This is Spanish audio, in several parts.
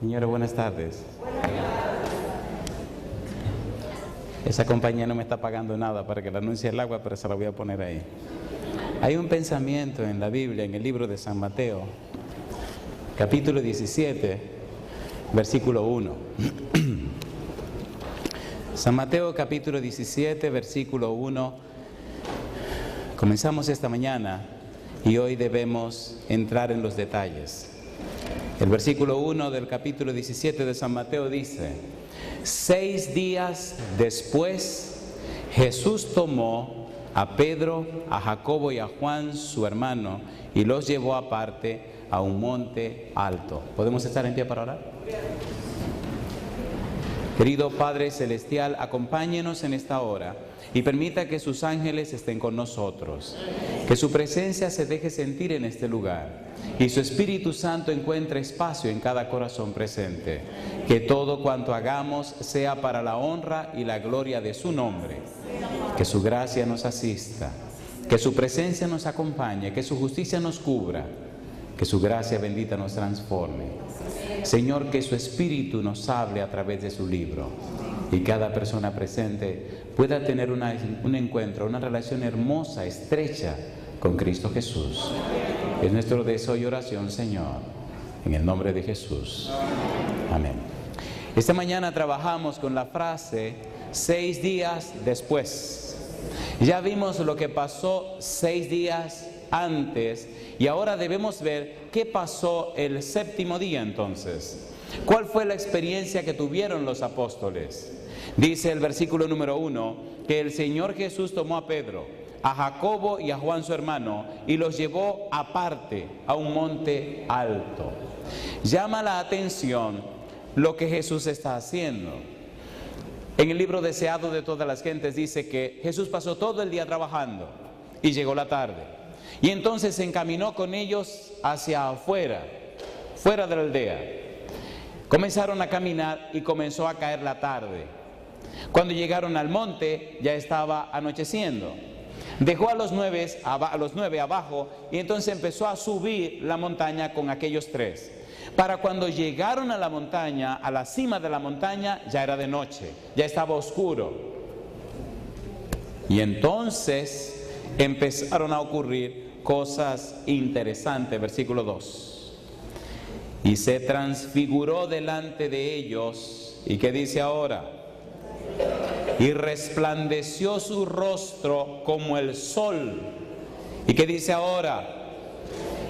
Señora, buenas tardes. Esa compañía no me está pagando nada para que le anuncie el agua, pero se la voy a poner ahí. Hay un pensamiento en la Biblia, en el libro de San Mateo, capítulo 17, versículo 1. San Mateo, capítulo 17, versículo 1. Comenzamos esta mañana y hoy debemos entrar en los detalles. El versículo 1 del capítulo 17 de San Mateo dice: 6 días después, Jesús tomó a Pedro, a Jacobo y a Juan, su hermano, y los llevó aparte a un monte alto. ¿Podemos estar en pie para orar? Querido Padre Celestial, acompáñenos en esta hora y permita que sus ángeles estén con nosotros, que su presencia se deje sentir en este lugar y su Espíritu Santo encuentre espacio en cada corazón presente, que todo cuanto hagamos sea para la honra y la gloria de su nombre, que su gracia nos asista, que su presencia nos acompañe, que su justicia nos cubra, que su gracia bendita nos transforme. Señor, que su Espíritu nos hable a través de su libro y cada persona presente pueda tener un encuentro, una relación hermosa, estrecha con Cristo Jesús. Es nuestro deseo y oración, Señor, en el nombre de Jesús. Amén. Esta mañana trabajamos con la frase 6 días después. Ya vimos lo que pasó 6 días antes y ahora debemos ver qué pasó el séptimo día entonces. ¿Cuál fue la experiencia que tuvieron los apóstoles? Dice el versículo número 1 que el Señor Jesús tomó a Pedro, a Jacobo y a Juan su hermano y los llevó aparte a un monte alto. Llama la atención lo que Jesús está haciendo. En el libro Deseado de todas las gentes dice que Jesús pasó todo el día trabajando y llegó la tarde. Y entonces se encaminó con ellos hacia afuera, fuera de la aldea. Comenzaron a caminar y comenzó a caer la tarde. Cuando llegaron al monte ya estaba anocheciendo. Dejó a los 9 abajo y entonces empezó a subir la montaña con aquellos 3. Para cuando llegaron a la montaña, a la cima de la montaña, ya era de noche, ya estaba oscuro. Y entonces empezaron a ocurrir cosas interesantes. Versículo 2. Y se transfiguró delante de ellos. ¿Y qué dice ahora? Y resplandeció su rostro como el sol. ¿Y qué dice ahora?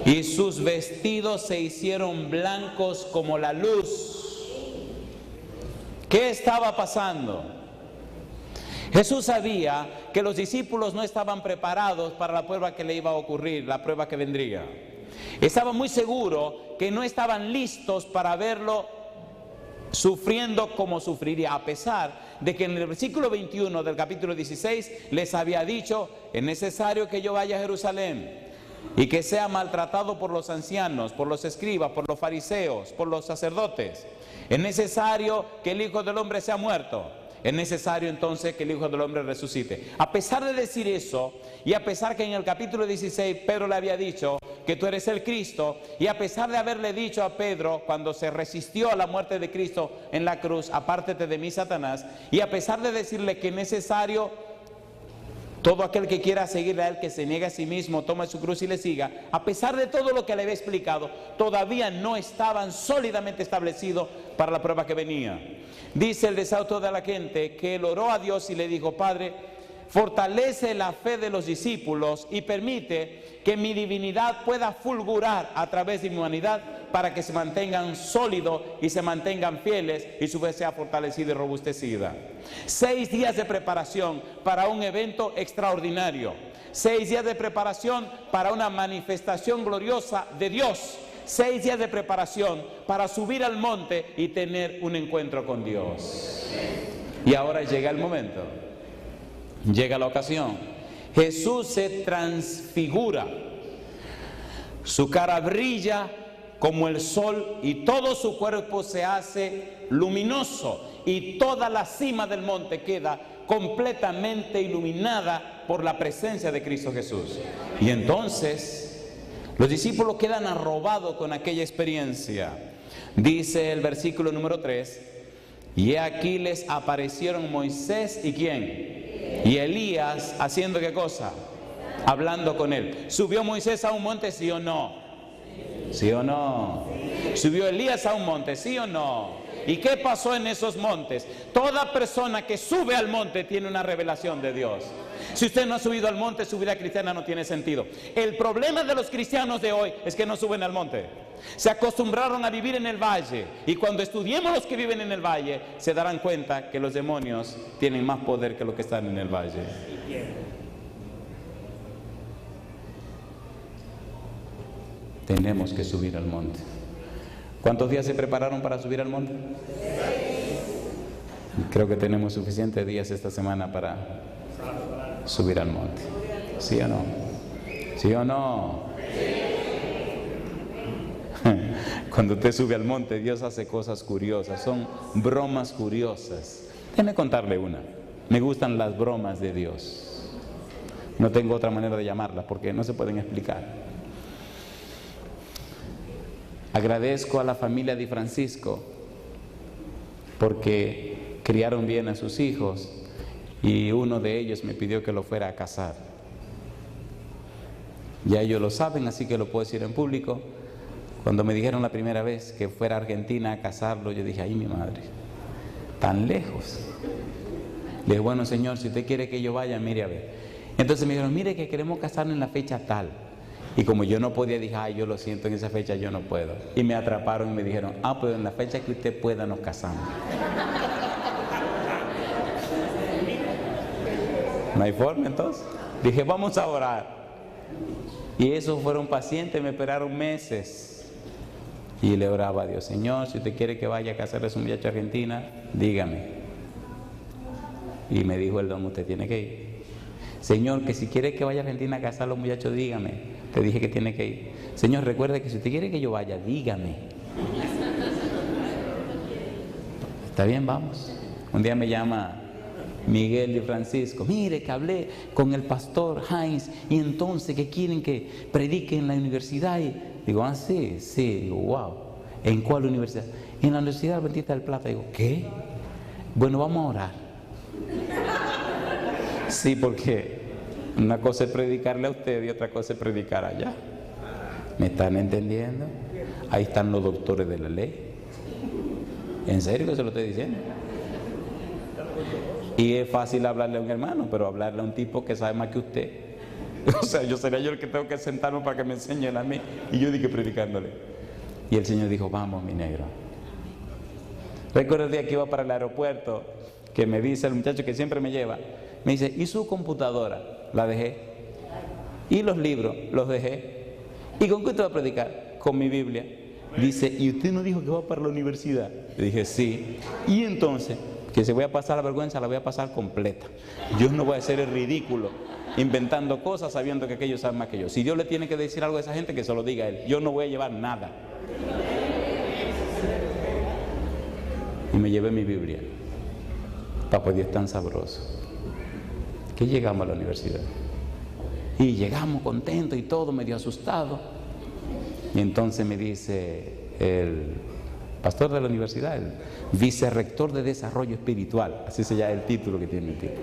Y sus vestidos se hicieron blancos como la luz. ¿Qué estaba pasando? Jesús sabía que los discípulos no estaban preparados para la prueba que le iba a ocurrir, la prueba que vendría. Estaba muy seguro que no estaban listos para verlo sufriendo como sufriría, a pesar de que en el versículo 21 del capítulo 16 les había dicho: es necesario que yo vaya a Jerusalén y que sea maltratado por los ancianos, por los escribas, por los fariseos, por los sacerdotes. Es necesario que el Hijo del Hombre sea muerto. Es necesario entonces que el Hijo del Hombre resucite. A pesar de decir eso, y a pesar que en el capítulo 16 Pedro le había dicho que tú eres el Cristo, y a pesar de haberle dicho a Pedro cuando se resistió a la muerte de Cristo en la cruz: apártate de mí, Satanás, y a pesar de decirle que es necesario todo aquel que quiera seguirle a él, que se niegue a sí mismo, tome su cruz y le siga, a pesar de todo lo que le había explicado, todavía no estaban sólidamente establecidos para la prueba que venía. Dice el Deseado de la gente que él oró a Dios y le dijo: Padre, fortalece la fe de los discípulos y permite que mi divinidad pueda fulgurar a través de mi humanidad, para que se mantengan sólidos y se mantengan fieles y su fe sea fortalecida y robustecida. 6 días de preparación para un evento extraordinario. 6 días de preparación para una manifestación gloriosa de Dios. 6 días de preparación para subir al monte y tener un encuentro con Dios. Y ahora llega el momento. Llega la ocasión. Jesús se transfigura. Su cara brilla como el sol y todo su cuerpo se hace luminoso y toda la cima del monte queda completamente iluminada por la presencia de Cristo Jesús. Y entonces los discípulos quedan arrobados con aquella experiencia. Dice el versículo número 3, y he aquí les aparecieron Moisés y ¿quién? Y Elías, haciendo ¿qué cosa? Hablando con él. ¿Subió Moisés a un monte, sí o no? ¿Sí o no? ¿Subió Elías a un monte, sí o no? ¿Y qué pasó en esos montes? Toda persona que sube al monte tiene una revelación de Dios. Si usted no ha subido al monte, su vida cristiana no tiene sentido. El problema de los cristianos de hoy es que no suben al monte. Se acostumbraron a vivir en el valle. Y cuando estudiemos los que viven en el valle, se darán cuenta que los demonios tienen más poder que los que están en el valle. Tenemos que subir al monte. ¿Cuántos días se prepararon para subir al monte? Creo que tenemos suficientes días esta semana para subir al monte. ¿Sí o no? ¿Sí o no? Cuando usted sube al monte, Dios hace cosas curiosas, son bromas curiosas. Déjeme contarle una. Me gustan las bromas de Dios. No tengo otra manera de llamarlas porque no se pueden explicar. Agradezco a la familia Di Francisco porque criaron bien a sus hijos y uno de ellos me pidió que lo fuera a casar. Ya ellos lo saben, así que lo puedo decir en público. Cuando me dijeron la primera vez que fuera a Argentina a casarlo, yo dije, ay mi madre, tan lejos. Le dije, bueno señor, si usted quiere que yo vaya, mire a ver. Entonces me dijeron, mire que queremos casarnos en la fecha tal. Y como yo no podía, dije, ay, yo lo siento, en esa fecha yo no puedo. Y me atraparon y me dijeron, pues en la fecha que usted pueda nos casamos. No hay forma entonces. Dije, vamos a orar. Y esos fueron pacientes, me esperaron meses. Y le oraba a Dios, Señor, si usted quiere que vaya a casarle a su muchacha argentina, dígame. Y me dijo el don, usted tiene que ir. Señor, que si quiere que vaya a Argentina a casar a los muchachos, dígame. Te dije que tiene que ir. Señor, recuerde que si usted quiere que yo vaya, dígame. Está bien, vamos. Un día me llama Miguel Di Francisco. Mire que hablé con el pastor Heinz y entonces que quieren que predique en la universidad. Y digo, sí. Digo, wow. ¿En cuál universidad? En la Universidad Adventista del Plata. Digo, ¿qué? Bueno, vamos a orar. Sí, porque una cosa es predicarle a usted y otra cosa es predicar allá. ¿Me están entendiendo? Ahí están los doctores de la ley. ¿En serio que se lo estoy diciendo? Y es fácil hablarle a un hermano, pero hablarle a un tipo que sabe más que usted. O sea, yo sería yo el que tengo que sentarme para que me enseñen a mí. Y yo dije predicándole. Y el Señor dijo, vamos mi negro. Recuerdo el día que iba para el aeropuerto, que me dice el muchacho que siempre me lleva, me dice, ¿y su computadora? La dejé. ¿Y los libros? Los dejé. ¿Y con qué usted va a predicar? Con mi Biblia. Dice, ¿y usted no dijo que va para la universidad? Le dije, sí. Y entonces, que si voy a pasar la vergüenza, la voy a pasar completa. Yo no voy a hacer el ridículo inventando cosas sabiendo que aquellos saben más que yo. Si Dios le tiene que decir algo a esa gente, que se lo diga a él. Yo no voy a llevar nada. Y me llevé mi Biblia. Papá Dios es tan sabroso que llegamos a la universidad y llegamos contentos y todo, medio asustado. Y entonces me dice el pastor de la universidad, el vicerrector de desarrollo espiritual, así se llama el título que tiene el título.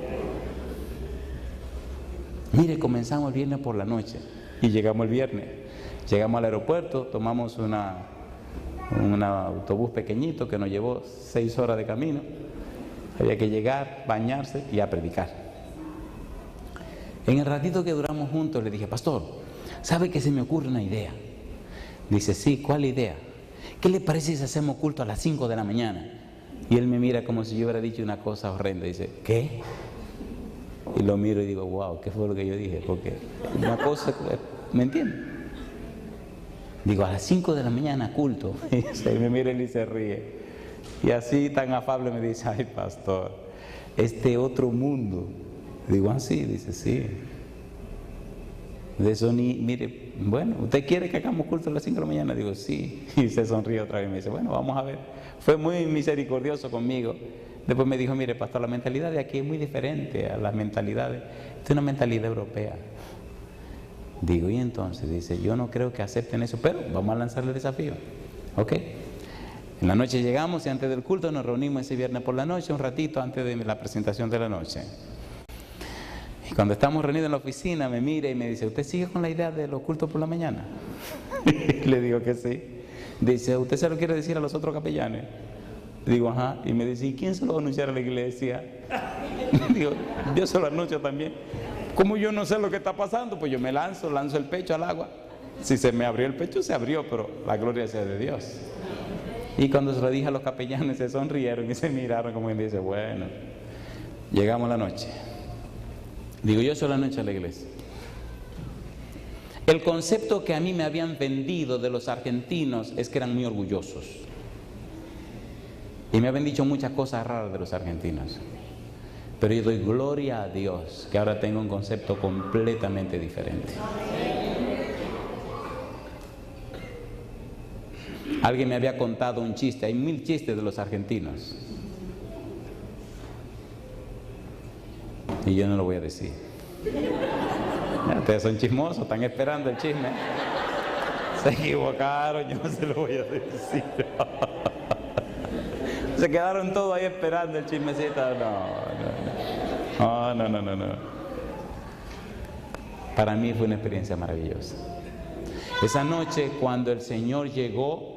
Mire, comenzamos el viernes por la noche y llegamos el viernes. Llegamos al aeropuerto, tomamos un autobús pequeñito que nos llevó 6 horas de camino. Había que llegar, bañarse y a predicar. En el ratito que duramos juntos le dije, pastor, ¿sabe que se me ocurre una idea? Dice, sí, ¿cuál idea? ¿Qué le parece si hacemos culto a las 5 de la mañana? Y él me mira como si yo hubiera dicho una cosa horrenda. Dice, ¿qué? Y lo miro y digo, wow, ¿qué fue lo que yo dije? Porque una cosa, ¿me entiende? Digo, a las 5 de la mañana culto. Y me mira y se ríe. Y así tan afable me dice, ay pastor, este otro mundo. Digo, sí, dice, sí. De eso ni, mire, bueno, ¿usted quiere que hagamos culto a las 5 de la mañana? Digo, sí. Y se sonríe otra vez y me dice, bueno, vamos a ver. Fue muy misericordioso conmigo. Después me dijo, mire pastor, la mentalidad de aquí es muy diferente a las mentalidades. Esta es una mentalidad europea. Digo, y entonces dice, yo no creo que acepten eso, pero vamos a lanzarle el desafío. ¿Ok? En la noche llegamos y antes del culto nos reunimos ese viernes por la noche, un ratito antes de la presentación de la noche. Y cuando estamos reunidos en la oficina me mira y me dice, ¿usted sigue con la idea de los cultos por la mañana? Le digo que sí. Dice, ¿usted se lo quiere decir a los otros capellanes? Digo, ajá. Y me dice, ¿y quién se lo va a anunciar a la iglesia? Digo, yo se lo anuncio también. Como yo no sé lo que está pasando, pues yo me lanzo el pecho al agua. Si se me abrió el pecho, se abrió, pero la gloria sea de Dios. Y cuando se lo dije a los capellanes, se sonrieron y se miraron como quien dice, bueno, llegamos a la noche. Digo, yo se lo anuncio a la iglesia. El concepto que a mí me habían vendido de los argentinos es que eran muy orgullosos. Y me habían dicho muchas cosas raras de los argentinos. Pero yo doy gloria a Dios que ahora tengo un concepto completamente diferente. Alguien me había contado un chiste, hay 1000 chistes de los argentinos. Y yo no lo voy a decir. Ustedes son chismosos, están esperando el chisme. Se equivocaron, yo no se lo voy a decir. Se quedaron todos ahí esperando el chismecito. No. Para mí fue una experiencia maravillosa. Esa noche cuando el Señor llegó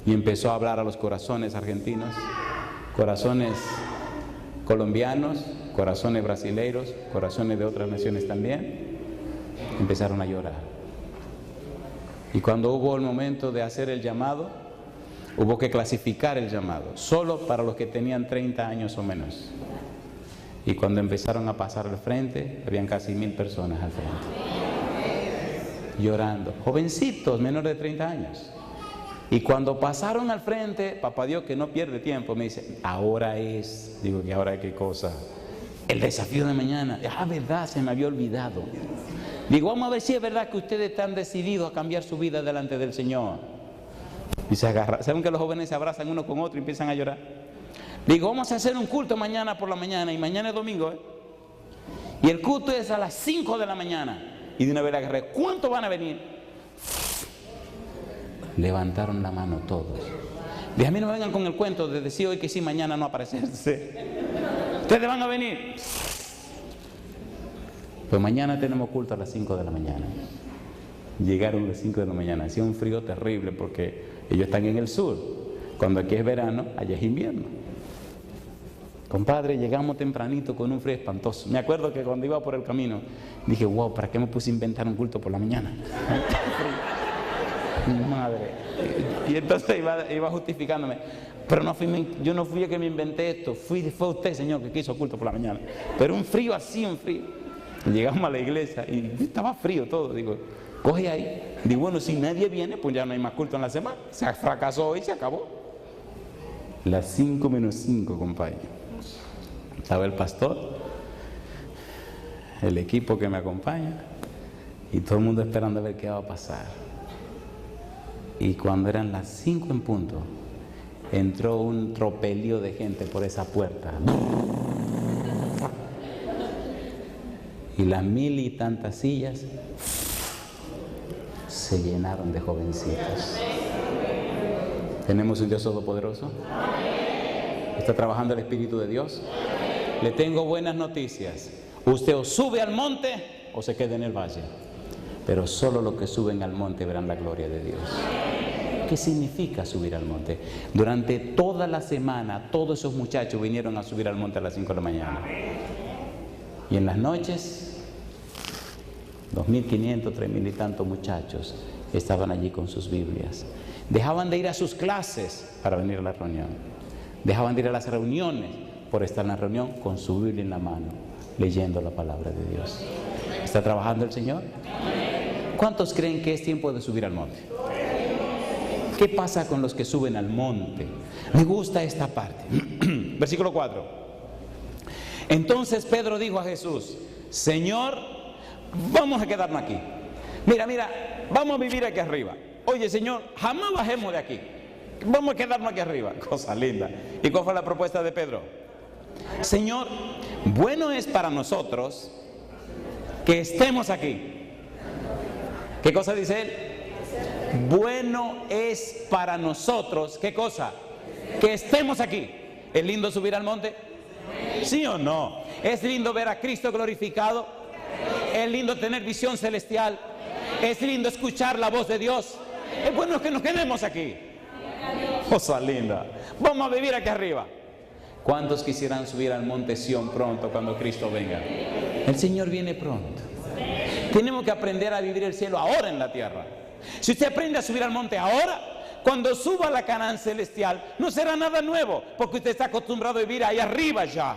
y empezó a hablar a los corazones argentinos, corazones colombianos, corazones brasileiros, corazones de otras naciones también, empezaron a llorar. Y cuando hubo el momento de hacer el llamado, hubo que clasificar el llamado, solo para los que tenían 30 años o menos. Y cuando empezaron a pasar al frente, habían casi 1000 personas al frente, llorando, jovencitos, menores de 30 años. Y cuando pasaron al frente, papá Dios, que no pierde tiempo, me dice, ahora es, digo que ahora qué cosa, el desafío de mañana. Ah, verdad, se me había olvidado. Digo, vamos a ver si es verdad que ustedes están decididos a cambiar su vida delante del Señor. Y se agarran, ¿saben que los jóvenes se abrazan uno con otro y empiezan a llorar? Digo, vamos a hacer un culto mañana por la mañana, y mañana es domingo, y el culto es a las 5 de la mañana. Y de una vez agarré, ¿cuántos van a venir? Levantaron la mano todos. Dije, a mí no me vengan con el cuento de decir hoy que sí, mañana no aparecerse. Ustedes van a venir. Pues mañana tenemos culto a las 5 de la mañana. Llegaron a las 5 de la mañana. Hacía un frío terrible porque ellos están en el sur. Cuando aquí es verano, allá es invierno. Compadre, llegamos tempranito con un frío espantoso. Me acuerdo que cuando iba por el camino, dije, wow, ¿para qué me puse a inventar un culto por la mañana? Madre. Y entonces iba justificándome, pero yo no fui el que me inventé esto, fue usted, Señor, que quiso culto por la mañana. Pero un frío así, un frío. Llegamos a la iglesia y estaba frío todo. Digo, coge ahí. Digo, bueno, si nadie viene, pues ya no hay más culto en la semana. Se fracasó hoy, se acabó. Las 5 menos 5, compadre. Estaba el pastor, el equipo que me acompaña y todo el mundo esperando a ver qué va a pasar. Y cuando eran las 5 en punto, entró un tropelío de gente por esa puerta. Y las 1000 y tantas sillas se llenaron de jovencitos. ¿Tenemos un Dios todopoderoso? ¿Está trabajando el Espíritu de Dios? Le tengo buenas noticias. Usted o sube al monte o se queda en el valle. Pero solo los que suben al monte verán la gloria de Dios. ¿Qué significa subir al monte? Durante toda la semana, todos esos muchachos vinieron a subir al monte a las 5 de la mañana. Y en las noches, 2.500, 3.000 y tantos muchachos estaban allí con sus Biblias. Dejaban de ir a sus clases para venir a la reunión. Dejaban de ir a las reuniones por estar en la reunión con su Biblia en la mano, leyendo la palabra de Dios. ¿Está trabajando el Señor? ¿Cuántos creen que es tiempo de subir al monte? ¿Qué pasa con los que suben al monte? Me gusta esta parte. Versículo 4. Entonces Pedro dijo a Jesús, Señor, vamos a quedarnos aquí. Mira, vamos a vivir aquí arriba. Oye, Señor, jamás bajemos de aquí. Vamos a quedarnos aquí arriba. Cosa linda. ¿Y cuál fue la propuesta de Pedro? Señor, bueno es para nosotros que estemos aquí. ¿Qué cosa dice él? Bueno es para nosotros, ¿qué cosa? Que estemos aquí. ¿Es lindo subir al monte? ¿Sí o no? ¿Es lindo ver a Cristo glorificado? ¿Es lindo tener visión celestial? ¿Es lindo escuchar la voz de Dios? Es bueno que nos quedemos aquí. Cosa linda. Vamos a vivir aquí arriba. ¿Cuántos quisieran subir al monte Sión pronto cuando Cristo venga? El Señor viene pronto. Tenemos que aprender a vivir el cielo ahora en la tierra. Si usted aprende a subir al monte ahora, cuando suba a la Canaán celestial, no será nada nuevo, porque usted está acostumbrado a vivir ahí arriba ya.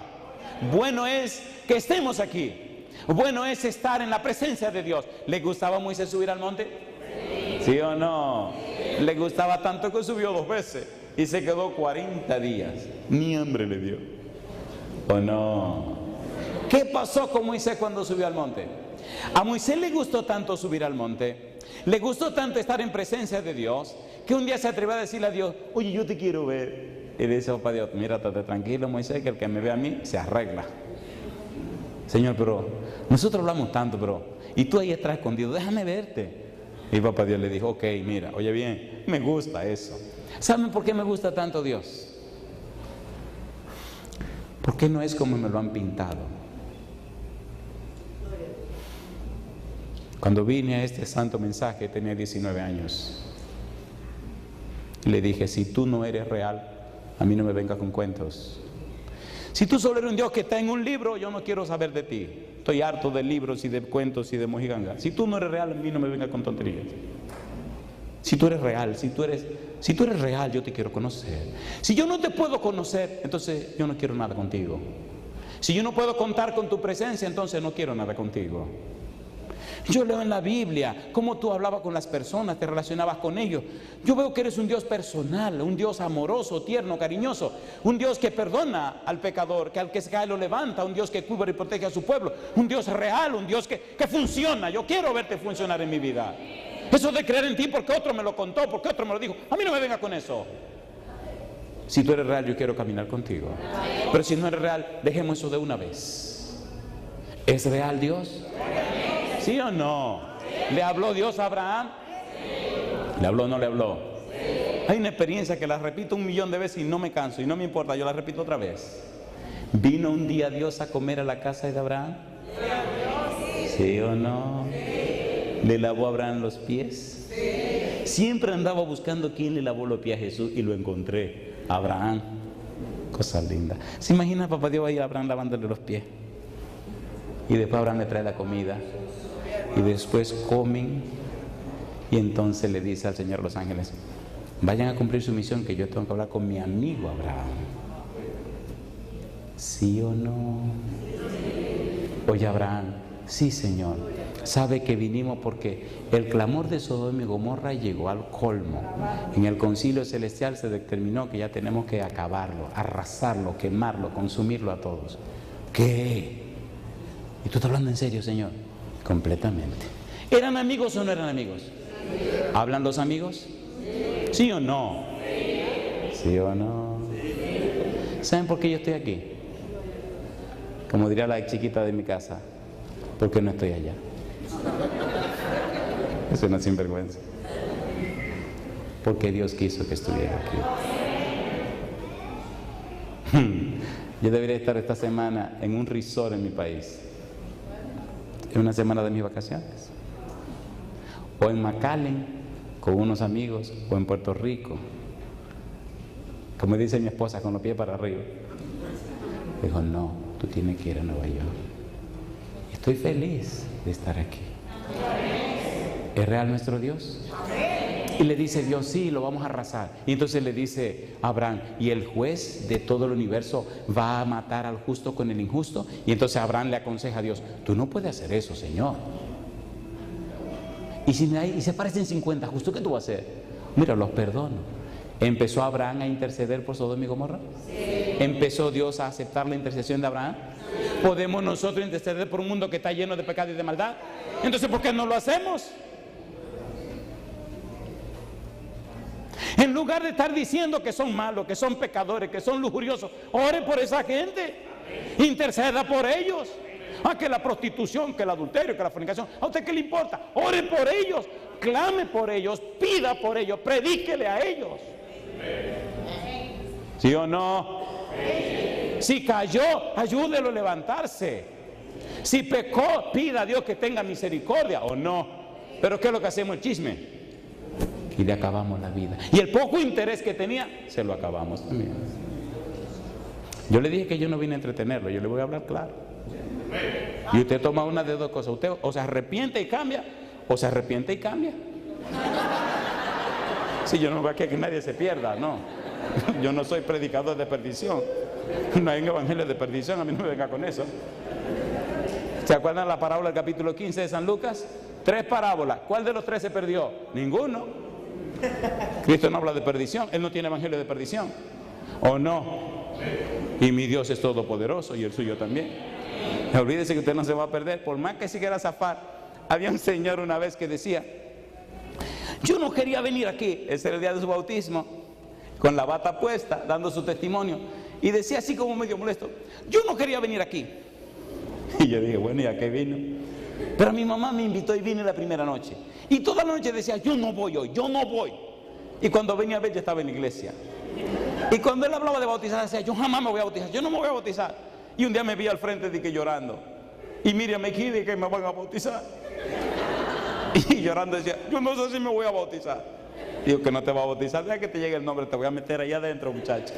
Bueno es que estemos aquí. Bueno es estar en la presencia de Dios. ¿Le gustaba a Moisés subir al monte? ¿Sí o no? Le gustaba tanto que subió 2 veces y se quedó 40 días. Ni hambre le dio. ¿O no? ¿Qué pasó con Moisés cuando subió al monte? A Moisés le gustó tanto subir al monte, le gustó tanto estar en presencia de Dios, que un día se atrevió a decirle a Dios: oye, yo te quiero ver. Y dice: oh, para Dios, mira, estate tranquilo, Moisés, que el que me ve a mí se arregla. Señor, pero nosotros hablamos tanto, pero y tú ahí estás escondido, déjame verte. Y papá Dios le dijo: ok, mira, oye bien, me gusta eso. ¿Saben por qué me gusta tanto Dios? Porque no es como me lo han pintado. Cuando vine a este santo mensaje tenía 19 años. Le dije: si tú no eres real, a mí no me vengas con cuentos. Si tú solo eres un Dios que está en un libro, yo no quiero saber de ti. Estoy harto de libros y de cuentos y de mojigangas. Si tú no eres real, a mí no me vengas con tonterías. Si tú eres real, si tú eres real, yo te quiero conocer. Si yo no te puedo conocer, entonces yo no quiero nada contigo. Si yo no puedo contar con tu presencia, entonces no quiero nada contigo. Yo leo en la Biblia cómo tú hablabas con las personas, te relacionabas con ellos. Yo veo que eres un Dios personal, un Dios amoroso, tierno, cariñoso, un Dios que perdona al pecador, que al que se cae lo levanta, un Dios que cubre y protege a su pueblo, un Dios real, un Dios que funciona. Yo quiero verte funcionar en mi vida. Eso de creer en ti porque otro me lo contó, porque otro me lo dijo, a mí no me venga con eso. Si tú eres real, yo quiero caminar contigo. Pero si no eres real, dejemos eso de una vez. ¿Es real Dios? ¿Sí o no? ¿Le habló Dios a Abraham? ¿Le habló o no le habló? Hay una experiencia que la repito 1.000.000 de veces y no me canso y no me importa, yo la repito otra vez. ¿Vino un día Dios a comer a la casa de Abraham? ¿Sí o no? ¿Le lavó a Abraham los pies? Siempre andaba buscando quién le lavó los pies a Jesús y lo encontré. Abraham. Cosa linda. ¿Se imagina papá Dios ahí a Abraham lavándole los pies? Y después Abraham le trae la comida. Y después comen. Y entonces le dice al Señor los ángeles: vayan a cumplir su misión, que yo tengo que hablar con mi amigo Abraham. ¿Sí o no? Oye Abraham: sí, Señor. Sabe que vinimos porque el clamor de Sodoma y Gomorra llegó al colmo. En el concilio celestial se determinó que ya tenemos que acabarlo, arrasarlo, quemarlo, consumirlo a todos. ¿Qué? ¿Y tú estás hablando en serio, Señor? Completamente. ¿Eran amigos o no eran amigos? ¿Hablan los amigos? ¿Sí o no? ¿Sí o no? ¿Saben por qué yo estoy aquí? Como diría la chiquita de mi casa: ¿por qué no estoy allá? Es una sinvergüenza. Porque Dios quiso que estuviera aquí. Yo debería estar esta semana en un resort en mi país, en una semana de mis vacaciones, o en McAllen con unos amigos, o en Puerto Rico, como dice mi esposa, con los pies para arriba. Dijo: no, tú tienes que ir a Nueva York. Estoy feliz de estar aquí. ¿Es real nuestro Dios? Y le dice Dios: sí, lo vamos a arrasar. Y entonces le dice a Abraham: y el juez de todo el universo va a matar al justo con el injusto. Y entonces Abraham le aconseja a Dios: tú no puedes hacer eso, Señor. Y si se aparecen 50 justos, ¿qué tú vas a hacer? Mira, los perdono. ¿Empezó Abraham a interceder por Sodoma y Gomorra? Sí. ¿Empezó Dios a aceptar la intercesión de Abraham? Sí. ¿Podemos nosotros interceder por un mundo que está lleno de pecado y de maldad? Entonces, ¿por qué no lo hacemos? En lugar de estar diciendo que son malos, que son pecadores, que son lujuriosos, ore por esa gente. Interceda por ellos. que la prostitución, que el adulterio, que la fornicación. ¿A usted qué le importa? Ore por ellos, clame por ellos, pida por ellos, predíquele a ellos. ¿Sí o no? Si cayó, ayúdelo a levantarse. Si pecó, pida a Dios que tenga misericordia, ¿o no? Pero ¿qué es lo que hacemos? El chisme. Y le acabamos la vida. Y el poco interés que tenía, se lo acabamos también. Yo le dije que yo no vine a entretenerlo, yo le voy a hablar claro. Y usted toma una de dos cosas. Usted o se arrepiente y cambia, o se arrepiente y cambia. Si yo no voy a que nadie se pierda, no. Yo no soy predicador de perdición. No hay un evangelio de perdición, a mí no me venga con eso. ¿Se acuerdan la parábola del capítulo 15 de San Lucas? 3 parábolas. ¿Cuál de los 3 se perdió? Ninguno. Cristo no habla de perdición, Él no tiene evangelio de perdición. ¿O no? Y mi Dios es todopoderoso y el suyo también. Olvídese que usted no se va a perder, por más que se quiera zafar. Había un señor una vez que decía: yo no quería venir aquí, ese era el día de su bautismo, con la bata puesta, dando su testimonio, y decía así como medio molesto: yo no quería venir aquí. Y yo dije, bueno, ¿y a qué vino? Pero mi mamá me invitó y vine la primera noche. Y toda la noche decía, yo no voy hoy, yo no voy. Y cuando venía a ver, ya estaba en la iglesia. Y cuando él hablaba de bautizar, decía, yo jamás me voy a bautizar, yo no me voy a bautizar. Y un día me vi al frente de que llorando. Y Miriam me quiere que me van a bautizar. Y llorando decía, yo no sé si me voy a bautizar. Digo, que no te va a bautizar, deja que te llegue el nombre, te voy a meter allá adentro, muchacho.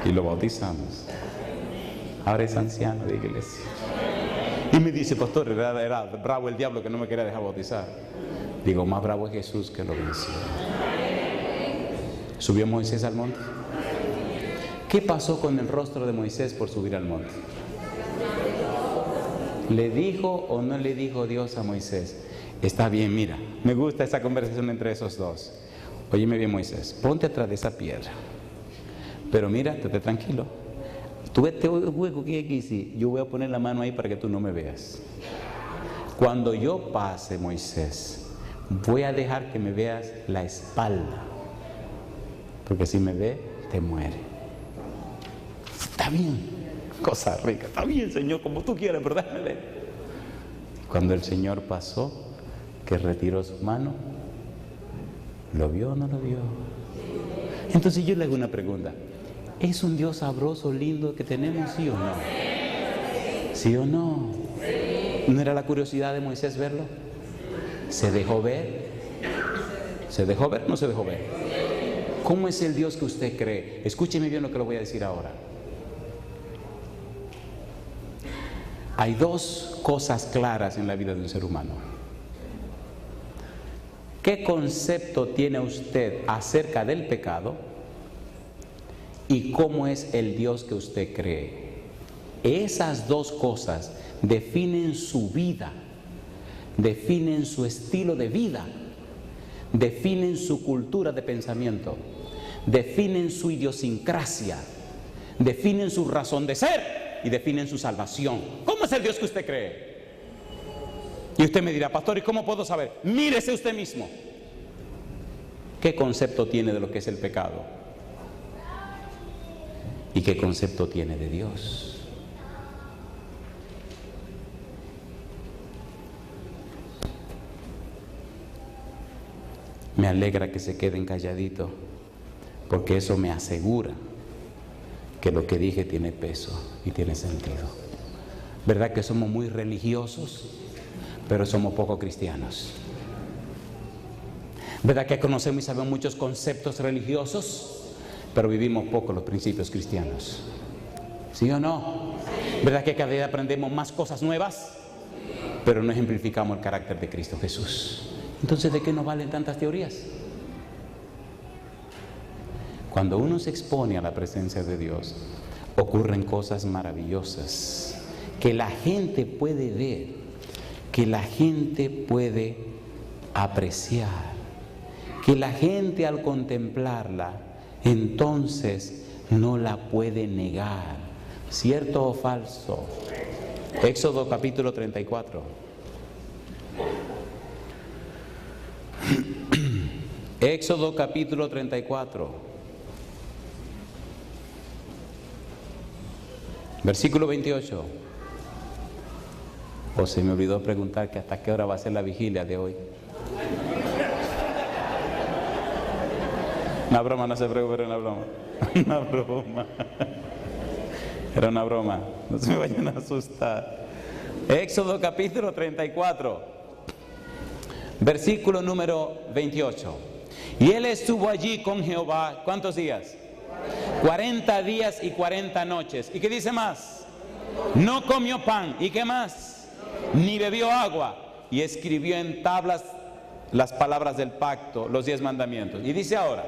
Y lo bautizamos. Ahora es anciano de iglesia. Y me dice, pastor, era bravo el diablo que no me quería dejar bautizar. Digo, más bravo es Jesús que lo venció. Subió Moisés al monte. ¿Qué pasó con el rostro de Moisés por subir al monte? ¿Le dijo o no le dijo Dios a Moisés? Está bien, mira, me gusta esa conversación entre esos dos. Óyeme bien, Moisés, ponte atrás de esa piedra. Pero mira, estate tranquilo. Tú ves este hueco que hay aquí, sí, yo voy a poner la mano ahí para que tú no me veas. Cuando yo pase, Moisés, voy a dejar que me veas la espalda. Porque si me ve, te muere. Está bien, cosa rica, está bien, Señor, como tú quieras, pero déjame ver. Cuando el Señor pasó, que retiró su mano, ¿lo vio o no lo vio? Entonces yo le hago una pregunta. ¿Es un Dios sabroso, lindo que tenemos, sí o no? ¿Sí o no? ¿No era la curiosidad de Moisés verlo? ¿Se dejó ver? ¿Se dejó ver o no se dejó ver? ¿Cómo es el Dios que usted cree? Escúcheme bien lo que le voy a decir ahora. Hay dos cosas claras en la vida de un ser humano. ¿Qué concepto tiene usted acerca del pecado? ¿Y cómo es el Dios que usted cree? Esas dos cosas definen su vida, definen su estilo de vida, definen su cultura de pensamiento, definen su idiosincrasia, definen su razón de ser y definen su salvación. ¿Cómo es el Dios que usted cree? Y usted me dirá, pastor, ¿y cómo puedo saber? Mírese usted mismo. ¿Qué concepto tiene de lo que es el pecado? ¿Y qué concepto tiene de Dios? Me alegra que se queden calladitos, porque eso me asegura que lo que dije tiene peso y tiene sentido. ¿Verdad que somos muy religiosos, pero somos poco cristianos? ¿Verdad que conocemos y sabemos muchos conceptos religiosos, pero vivimos poco los principios cristianos? ¿Sí o no? ¿Verdad que cada día aprendemos más cosas nuevas, pero no ejemplificamos el carácter de Cristo Jesús? Entonces, ¿de qué nos valen tantas teorías? Cuando uno se expone a la presencia de Dios, ocurren cosas maravillosas que la gente puede ver, que la gente puede apreciar, que la gente al contemplarla, entonces no la puede negar. ¿Cierto o falso? Éxodo capítulo 34. Éxodo capítulo 34. Versículo 28. O se me olvidó preguntar que hasta qué hora va a ser la vigilia de hoy. Una broma, no se preocupe, era una broma. Una broma. Era una broma. No se me vayan a asustar. Éxodo capítulo 34, versículo número 28. Y él estuvo allí con Jehová, ¿cuántos días? 40 días y 40 noches. ¿Y qué dice más? No comió pan. ¿Y qué más? Ni bebió agua. Y escribió en tablas las palabras del pacto, los 10 mandamientos. Y dice ahora,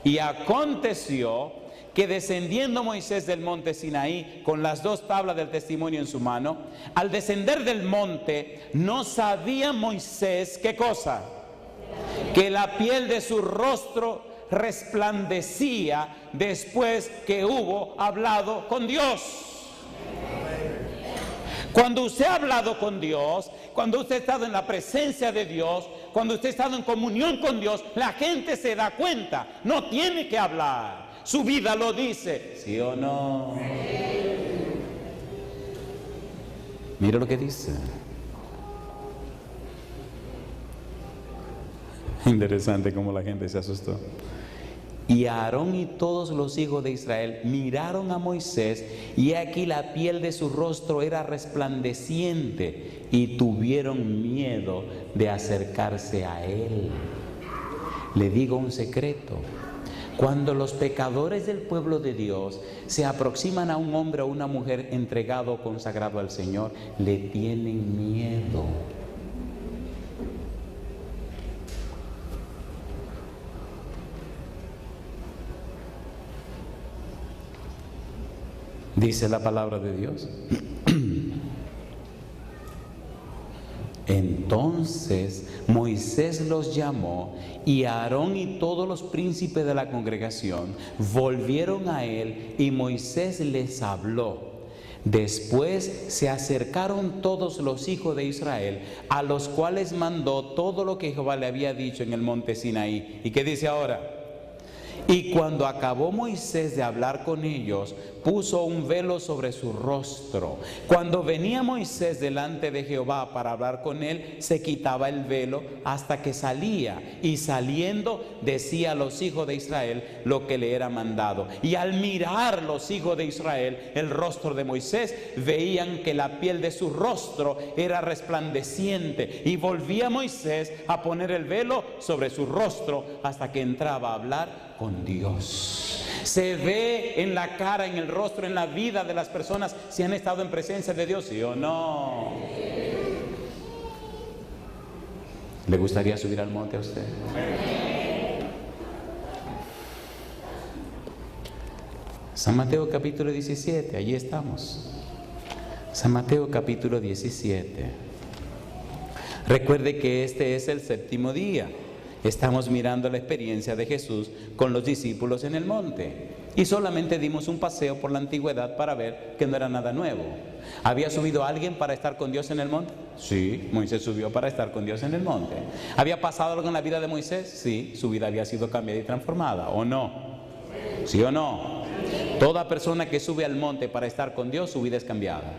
y aconteció que descendiendo Moisés del monte Sinaí con las 2 tablas del testimonio en su mano, al descender del monte no sabía Moisés, ¿qué cosa? Que la piel de su rostro resplandecía después que hubo hablado con Dios. Cuando usted ha hablado con Dios, cuando usted ha estado en la presencia de Dios, cuando usted ha estado en comunión con Dios, la gente se da cuenta, no tiene que hablar, su vida lo dice, ¿sí o no? Mira lo que dice. Interesante cómo la gente se asustó. Y Aarón y todos los hijos de Israel miraron a Moisés, y aquí la piel de su rostro era resplandeciente, y tuvieron miedo de acercarse a él. Le digo un secreto: cuando los pecadores del pueblo de Dios se aproximan a un hombre o una mujer entregado o consagrado al Señor, le tienen miedo. Dice la palabra de Dios. Entonces Moisés los llamó, y Aarón y todos los príncipes de la congregación volvieron a él, y Moisés les habló. Después se acercaron todos los hijos de Israel, a los cuales mandó todo lo que Jehová le había dicho en el monte Sinaí. ¿Y qué dice ahora? Y cuando acabó Moisés de hablar con ellos, puso un velo sobre su rostro. Cuando venía Moisés delante de Jehová para hablar con él, se quitaba el velo hasta que salía, y saliendo decía a los hijos de Israel lo que le era mandado. Y al mirar los hijos de Israel el rostro de Moisés, veían que la piel de su rostro era resplandeciente, y volvía Moisés a poner el velo sobre su rostro hasta que entraba a hablar con Dios. Se ve en la cara, en el rostro, en la vida de las personas si han estado en presencia de Dios, ¿sí o no? ¿Le gustaría subir al monte a usted? San Mateo capítulo 17, allí estamos. San Mateo capítulo 17. Recuerde que este es el 7º día. Estamos mirando la experiencia de Jesús con los discípulos en el monte, y solamente dimos un paseo por la antigüedad para ver que no era nada nuevo. ¿Había subido alguien para estar con Dios en el monte? Sí, Moisés subió para estar con Dios en el monte. ¿Había pasado algo en la vida de Moisés? Sí, su vida había sido cambiada y transformada, ¿o no? ¿Sí o no? Toda persona que sube al monte para estar con Dios, su vida es cambiada.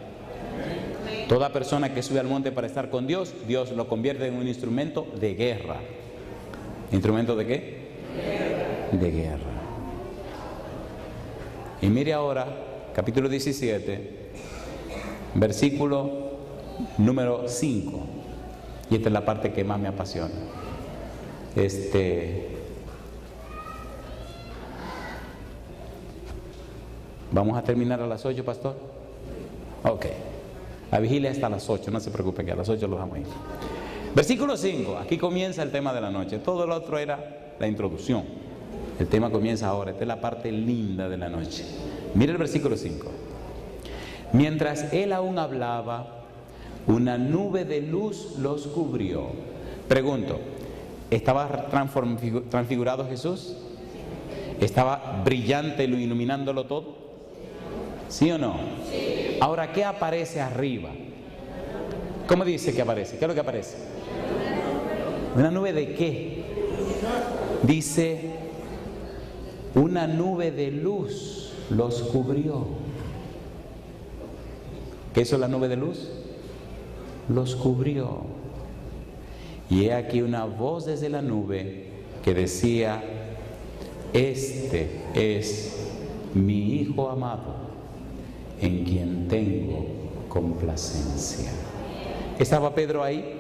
Toda persona que sube al monte para estar con Dios, Dios lo convierte en un instrumento de guerra. ¿Instrumento de qué? De guerra. Y mire ahora, capítulo 17, versículo número 5. Y esta es la parte que más me apasiona. ¿Vamos a terminar a las 8, pastor? Ok. La vigilia está a las 8, no se preocupe, que a las 8 los vamos a ir. Versículo 5, aquí comienza el tema de la noche. Todo lo otro era la introducción. El tema comienza ahora, esta es la parte linda de la noche. Mire el versículo 5. Mientras él aún hablaba, una nube de luz los cubrió. Pregunto, ¿estaba transfigurado Jesús? ¿Estaba brillante, iluminándolo todo? ¿Sí o no? Sí. Ahora, ¿qué aparece arriba? ¿Cómo dice que aparece? ¿Qué es lo que aparece? ¿Una nube de qué? Dice, una nube de luz los cubrió. ¿Qué hizo la nube de luz? los cubrió. Y he aquí una voz desde la nube que decía: este es mi Hijo amado, en quien tengo complacencia. ¿Estaba Pedro ahí?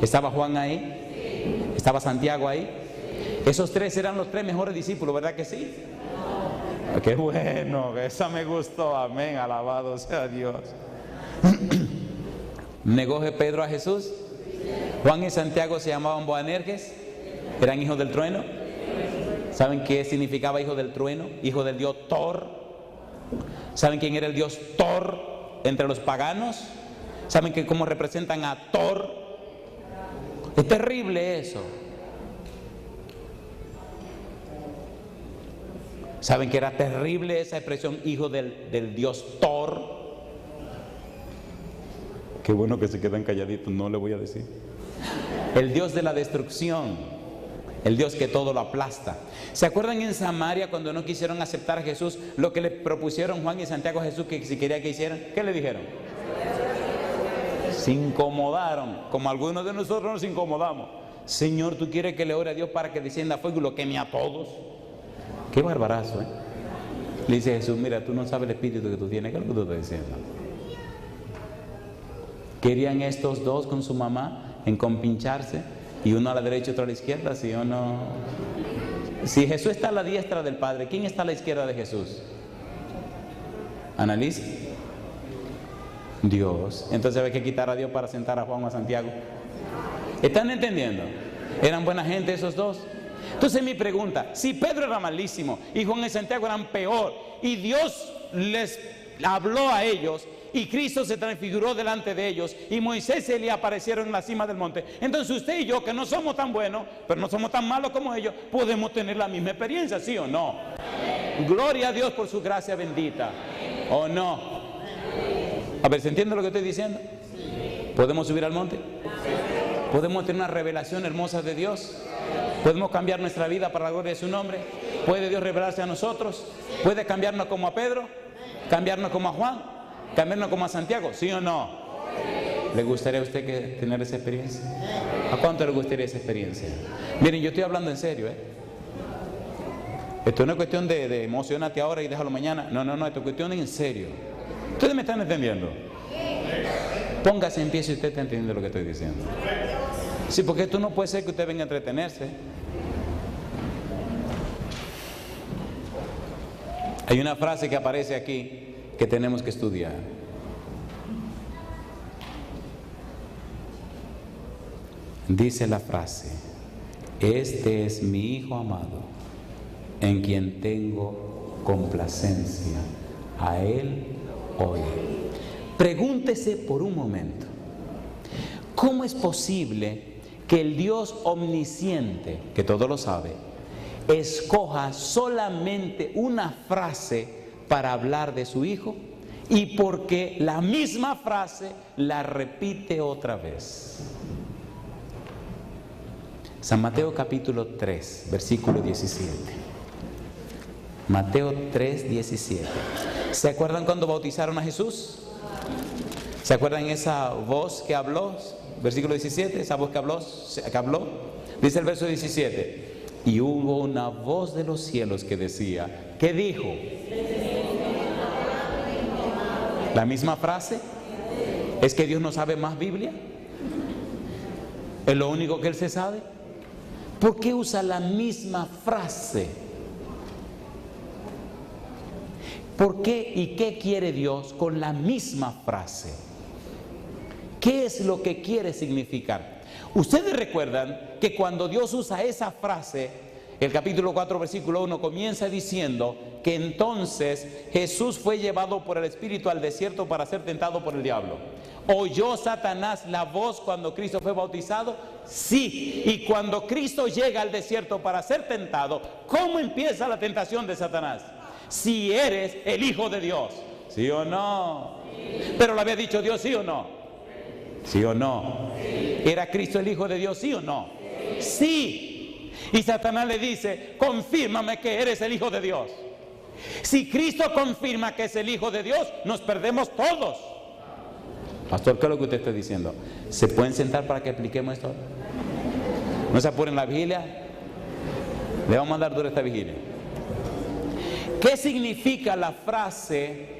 ¿Estaba Juan ahí? ¿Estaba Santiago ahí? Esos tres eran los tres mejores discípulos, ¿verdad que sí? ¡Qué bueno! Esa me gustó, amén, alabado sea Dios. ¿Negó Pedro a Jesús? Juan y Santiago se llamaban Boanerges, eran hijos del trueno. ¿Saben qué significaba hijo del trueno? Hijo del dios Thor. ¿Saben quién era el dios Thor entre los paganos? ¿Saben cómo representan a Thor? Es terrible eso. ¿Saben que era terrible esa expresión, hijo del dios Thor? Qué bueno que se quedan calladitos, no le voy a decir. El dios de la destrucción, el Dios que todo lo aplasta. ¿Se acuerdan en Samaria cuando no quisieron aceptar a Jesús, lo que le propusieron Juan y Santiago a Jesús que si quería que hicieran? ¿Qué le dijeron? Se incomodaron, como algunos de nosotros nos incomodamos. Señor, ¿tú quieres que le ore a Dios para que descienda fuego y lo queme a todos? Qué barbarazo, ¿eh? Le dice Jesús: mira, tú no sabes el espíritu que tú tienes. ¿Qué es lo que tú estás diciendo? ¿Querían estos dos con su mamá encompicharse? Y uno a la derecha y otro a la izquierda, ¿sí o no? Si Jesús está a la diestra del Padre, ¿quién está a la izquierda de Jesús? Analiza. Dios. Entonces hay que quitar a Dios para sentar a Juan o a Santiago. ¿Están entendiendo? ¿Eran buena gente esos dos? Entonces mi pregunta: si Pedro era malísimo y Juan y Santiago eran peor, y Dios les habló a ellos, y Cristo se transfiguró delante de ellos, y Moisés se le aparecieron en la cima del monte, entonces usted y yo, que no somos tan buenos, pero no somos tan malos como ellos, podemos tener la misma experiencia, ¿sí o no? Gloria a Dios por su gracia bendita. ¿O no? A ver, ¿se entiende lo que estoy diciendo? ¿Podemos subir al monte? ¿Podemos tener una revelación hermosa de Dios? ¿Podemos cambiar nuestra vida para la gloria de su nombre? ¿Puede Dios revelarse a nosotros? ¿Puede cambiarnos como a Pedro? ¿Cambiarnos como a Juan? ¿Cambiarnos como a Santiago? ¿Sí o no? ¿Le gustaría a usted tener esa experiencia? ¿A cuánto le gustaría esa experiencia? Miren, yo estoy hablando en serio, ¿eh? Esto no es cuestión de emocionarte ahora y déjalo mañana. No, esto es cuestión de en serio. ¿Ustedes me están entendiendo? Póngase en pie si usted está entendiendo lo que estoy diciendo. Sí, porque esto no puede ser que usted venga a entretenerse. Hay una frase que aparece aquí que tenemos que estudiar. Dice la frase: este es mi Hijo amado, en quien tengo complacencia. A Él oye. Pregúntese por un momento: ¿cómo es posible que el Dios omnisciente, que todo lo sabe, escoja solamente una frase para hablar de su Hijo, y porque la misma frase la repite otra vez? San Mateo capítulo 3, versículo 17. Mateo 3, 17. ¿Se acuerdan cuando bautizaron a Jesús? ¿Se acuerdan esa voz que habló? Versículo 17, esa voz que habló. Dice el verso 17: y hubo una voz de los cielos que decía, ¿qué dijo? ¿La misma frase? ¿Es que Dios no sabe más Biblia? ¿Es lo único que Él se sabe? ¿Por qué usa la misma frase? ¿Por qué y qué quiere Dios con la misma frase? ¿Qué es lo que quiere significar? Ustedes recuerdan que cuando Dios usa esa frase, el capítulo 4, versículo 1 comienza diciendo que entonces Jesús fue llevado por el Espíritu al desierto para ser tentado por el diablo. ¿Oyó Satanás la voz cuando Cristo fue bautizado? Sí. Y cuando Cristo llega al desierto para ser tentado, ¿cómo empieza la tentación de Satanás? Si eres el Hijo de Dios. ¿Sí o no? Pero lo había dicho Dios, ¿sí o no? ¿Sí o no? ¿Era Cristo el Hijo de Dios, sí o no? Sí. Y Satanás le dice, confírmame que eres el Hijo de Dios. Si Cristo confirma que es el Hijo de Dios, nos perdemos todos. Pastor, ¿qué es lo que usted está diciendo? ¿Se pueden sentar para que expliquemos esto? ¿No se apuren la vigilia? Le vamos a mandar dura esta vigilia. ¿Qué significa la frase: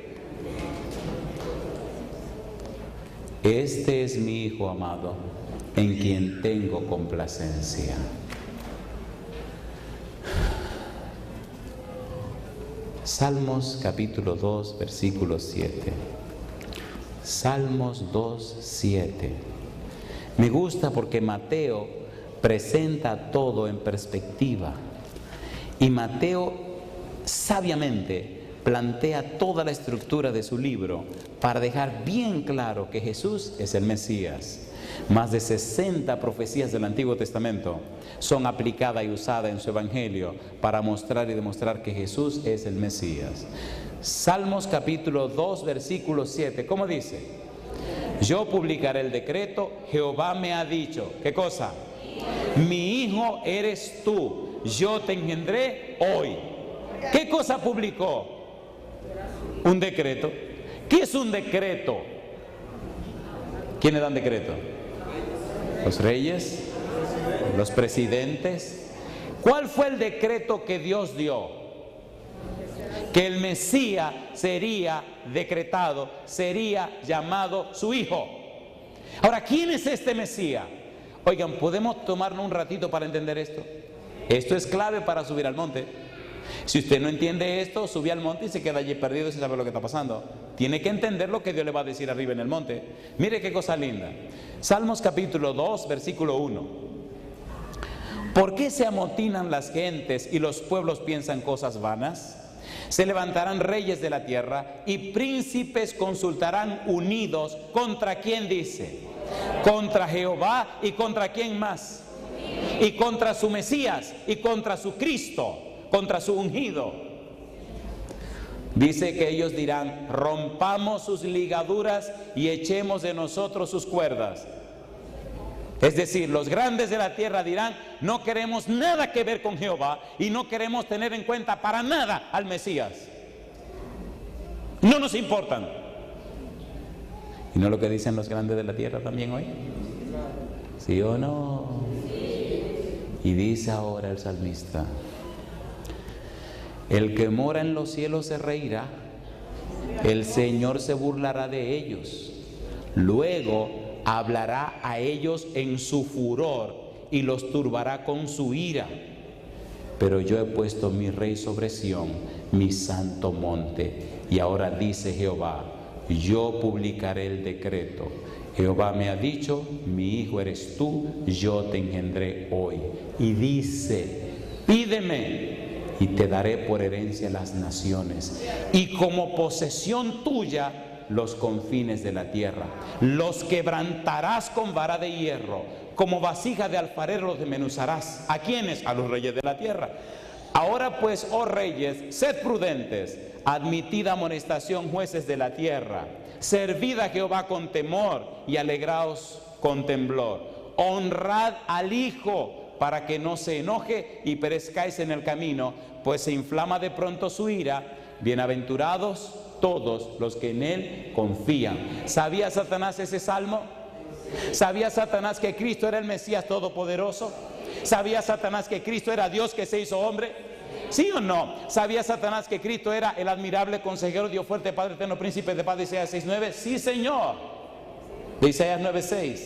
este es mi Hijo amado, en quien tengo complacencia? Salmos capítulo 2, versículo 7. Salmos 2, 7. Me gusta porque Mateo presenta todo en perspectiva. Y Mateo sabiamente plantea toda la estructura de su libro para dejar bien claro que Jesús es el Mesías. Más de 60 profecías del Antiguo Testamento son aplicadas y usadas en su Evangelio para mostrar y demostrar que Jesús es el Mesías. Salmos capítulo 2, versículo 7, ¿cómo dice? Yo publicaré el decreto, Jehová me ha dicho, ¿qué cosa? Mi hijo eres tú, yo te engendré hoy. ¿Qué cosa publicó? Un decreto. ¿Qué es un decreto? ¿Quiénes dan decreto? Los reyes, los presidentes. ¿Cuál fue el decreto que Dios dio? Que el Mesías sería decretado, sería llamado su hijo. Ahora, ¿quién es este Mesías? Oigan, ¿podemos tomarnos un ratito para entender esto? Esto es clave para subir al monte. Si usted no entiende esto, sube al monte y se queda allí perdido sin saber lo que está pasando. Tiene que entender lo que Dios le va a decir arriba en el monte. Mire qué cosa linda. Salmos capítulo 2, versículo 1. ¿Por qué se amotinan las gentes y los pueblos piensan cosas vanas? Se levantarán reyes de la tierra y príncipes consultarán unidos. ¿Contra quién dice? Contra Jehová. ¿Y contra quién más? Y contra su Mesías y contra su Cristo, contra su ungido. Dice que ellos dirán: rompamos sus ligaduras y echemos de nosotros sus cuerdas. Es decir, los grandes de la tierra dirán: no queremos nada que ver con Jehová y no queremos tener en cuenta para nada al Mesías. No nos importan. ¿Y no es lo que dicen los grandes de la tierra también hoy? ¿Sí o no? Y dice ahora el salmista: el que mora en los cielos se reirá, el Señor se burlará de ellos, luego hablará a ellos en su furor y los turbará con su ira. Pero yo he puesto mi rey sobre Sión, mi santo monte. Y ahora dice Jehová: yo publicaré el decreto. Jehová me ha dicho: mi hijo eres tú, yo te engendré hoy. Y dice: pídeme y te daré por herencia las naciones, y como posesión tuya los confines de la tierra. Los quebrantarás con vara de hierro, como vasija de alfarero los desmenuzarás. ¿A quiénes? A los reyes de la tierra. Ahora pues, oh reyes, sed prudentes, admitid amonestación, jueces de la tierra, servid a Jehová con temor y alegraos con temblor. Honrad al Hijo para que no se enoje y perezcáis en el camino, pues se inflama de pronto su ira. Bienaventurados todos los que en él confían. ¿Sabía Satanás ese salmo? ¿Sabía Satanás que Cristo era el Mesías todopoderoso? ¿Sabía Satanás que Cristo era Dios que se hizo hombre? ¿Sí o no? ¿Sabía Satanás que Cristo era el admirable consejero, Dios fuerte, Padre eterno, príncipe de paz, de Isaías 6:9? Sí, Señor, de Isaías 9:6.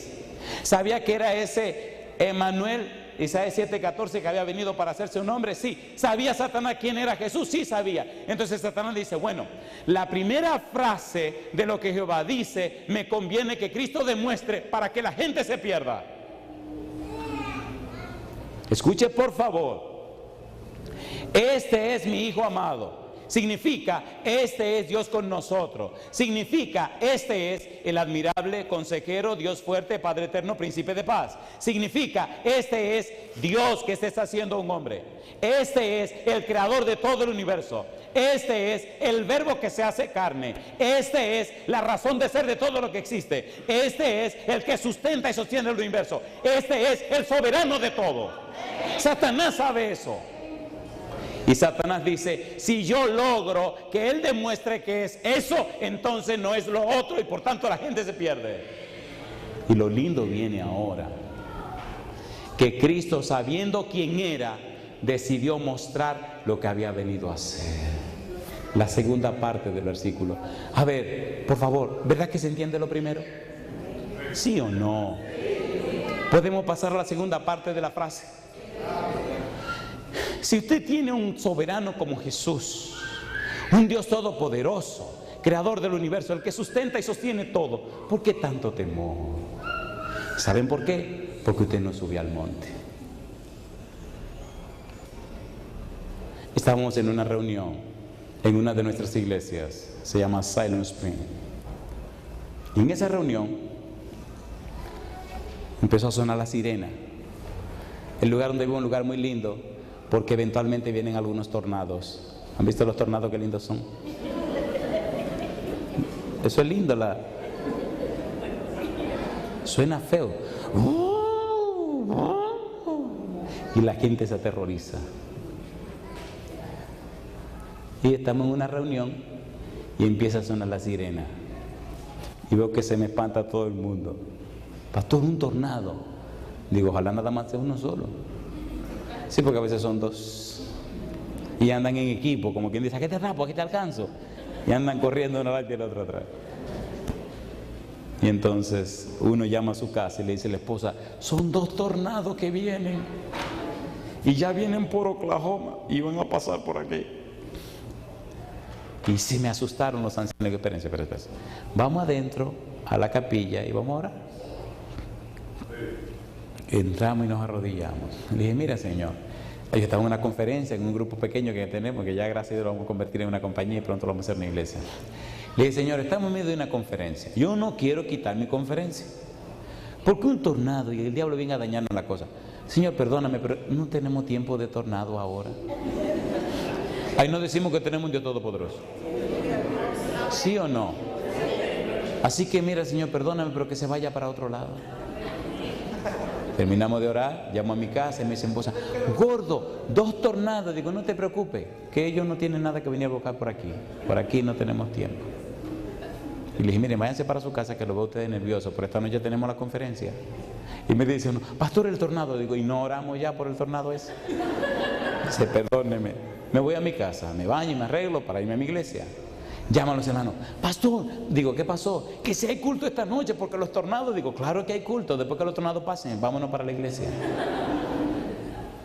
¿Sabía que era ese Emmanuel, Isaías 7:14, que había venido para hacerse un hombre? Sí. ¿Sabía Satanás quién era Jesús? Sí sabía. Entonces Satanás dice: bueno, la primera frase de lo que Jehová dice me conviene que Cristo demuestre para que la gente se pierda. Escuche por favor: este es mi Hijo amado. Significa, este es Dios con nosotros. Significa, este es el admirable consejero, Dios fuerte, Padre eterno, príncipe de paz. Significa, este es Dios que se está haciendo un hombre. Este es el creador de todo el universo. Este es el verbo que se hace carne. Este es la razón de ser de todo lo que existe. Este es el que sustenta y sostiene el universo. Este es el soberano de todo. Satanás sabe eso. Y Satanás dice, si yo logro que él demuestre que es eso, entonces no es lo otro y por tanto la gente se pierde. Y lo lindo viene ahora, que Cristo, sabiendo quién era, decidió mostrar lo que había venido a hacer. La segunda parte del versículo. A ver, por favor, ¿verdad que se entiende lo primero? ¿Sí o no? ¿Podemos pasar a la segunda parte de la frase? Si usted tiene un soberano como Jesús, un Dios todopoderoso, creador del universo, el que sustenta y sostiene todo, ¿por qué tanto temor? ¿Saben por qué? Porque usted no subió al monte. Estábamos en una reunión en una de nuestras iglesias, se llama Silent Spring. Y en esa reunión empezó a sonar la sirena. El lugar donde vivo es un lugar muy lindo, porque eventualmente vienen algunos tornados. ¿Han visto los tornados qué lindos son? Eso es lindo, suena feo. Y la gente se aterroriza. Y estamos en una reunión y empieza a sonar la sirena. Y veo que se me espanta todo el mundo. Pastor, un tornado. Digo, ojalá nada más sea uno solo. Sí, porque a veces son dos. Y andan en equipo, como quien dice, aquí te rapo, aquí te alcanzo. Y andan corriendo uno adelante y el otro atrás. Y entonces uno llama a su casa y le dice a la esposa, son 2 tornados que vienen. Y ya vienen por Oklahoma y van a pasar por aquí. Y sí me asustaron los ancianos. Espérense. Vamos adentro a la capilla y vamos a orar. Entramos y nos arrodillamos. Le dije, mira, Señor, yo estaba en una conferencia, en un grupo pequeño que tenemos, que ya gracias a Dios lo vamos a convertir en una compañía y pronto lo vamos a hacer en una iglesia. Le dije, Señor, estamos en medio de una conferencia. Yo no quiero quitar mi conferencia. Porque un tornado y el diablo viene a dañarnos la cosa. Señor, perdóname, pero no tenemos tiempo de tornado ahora. Ahí no decimos que tenemos un Dios todopoderoso. ¿Sí o no? Así que mira, Señor, perdóname, pero que se vaya para otro lado. Terminamos de orar, llamo a mi casa y me dice esposa, gordo, 2 tornados. Digo, no te preocupes, que ellos no tienen nada que venir a buscar por aquí no tenemos tiempo. Y le dije, miren, váyanse para su casa que lo veo ustedes nerviosos, por esta noche tenemos la conferencia. Y me dice uno, pastor, el tornado. Digo, ¿y no oramos ya por el tornado ese? Dice, perdóneme, me voy a mi casa, me baño y me arreglo para irme a mi iglesia. Llama a los hermanos, pastor, digo, ¿qué pasó? Que si hay culto esta noche porque los tornados. Digo, claro que hay culto, después que los tornados pasen, vámonos para la iglesia.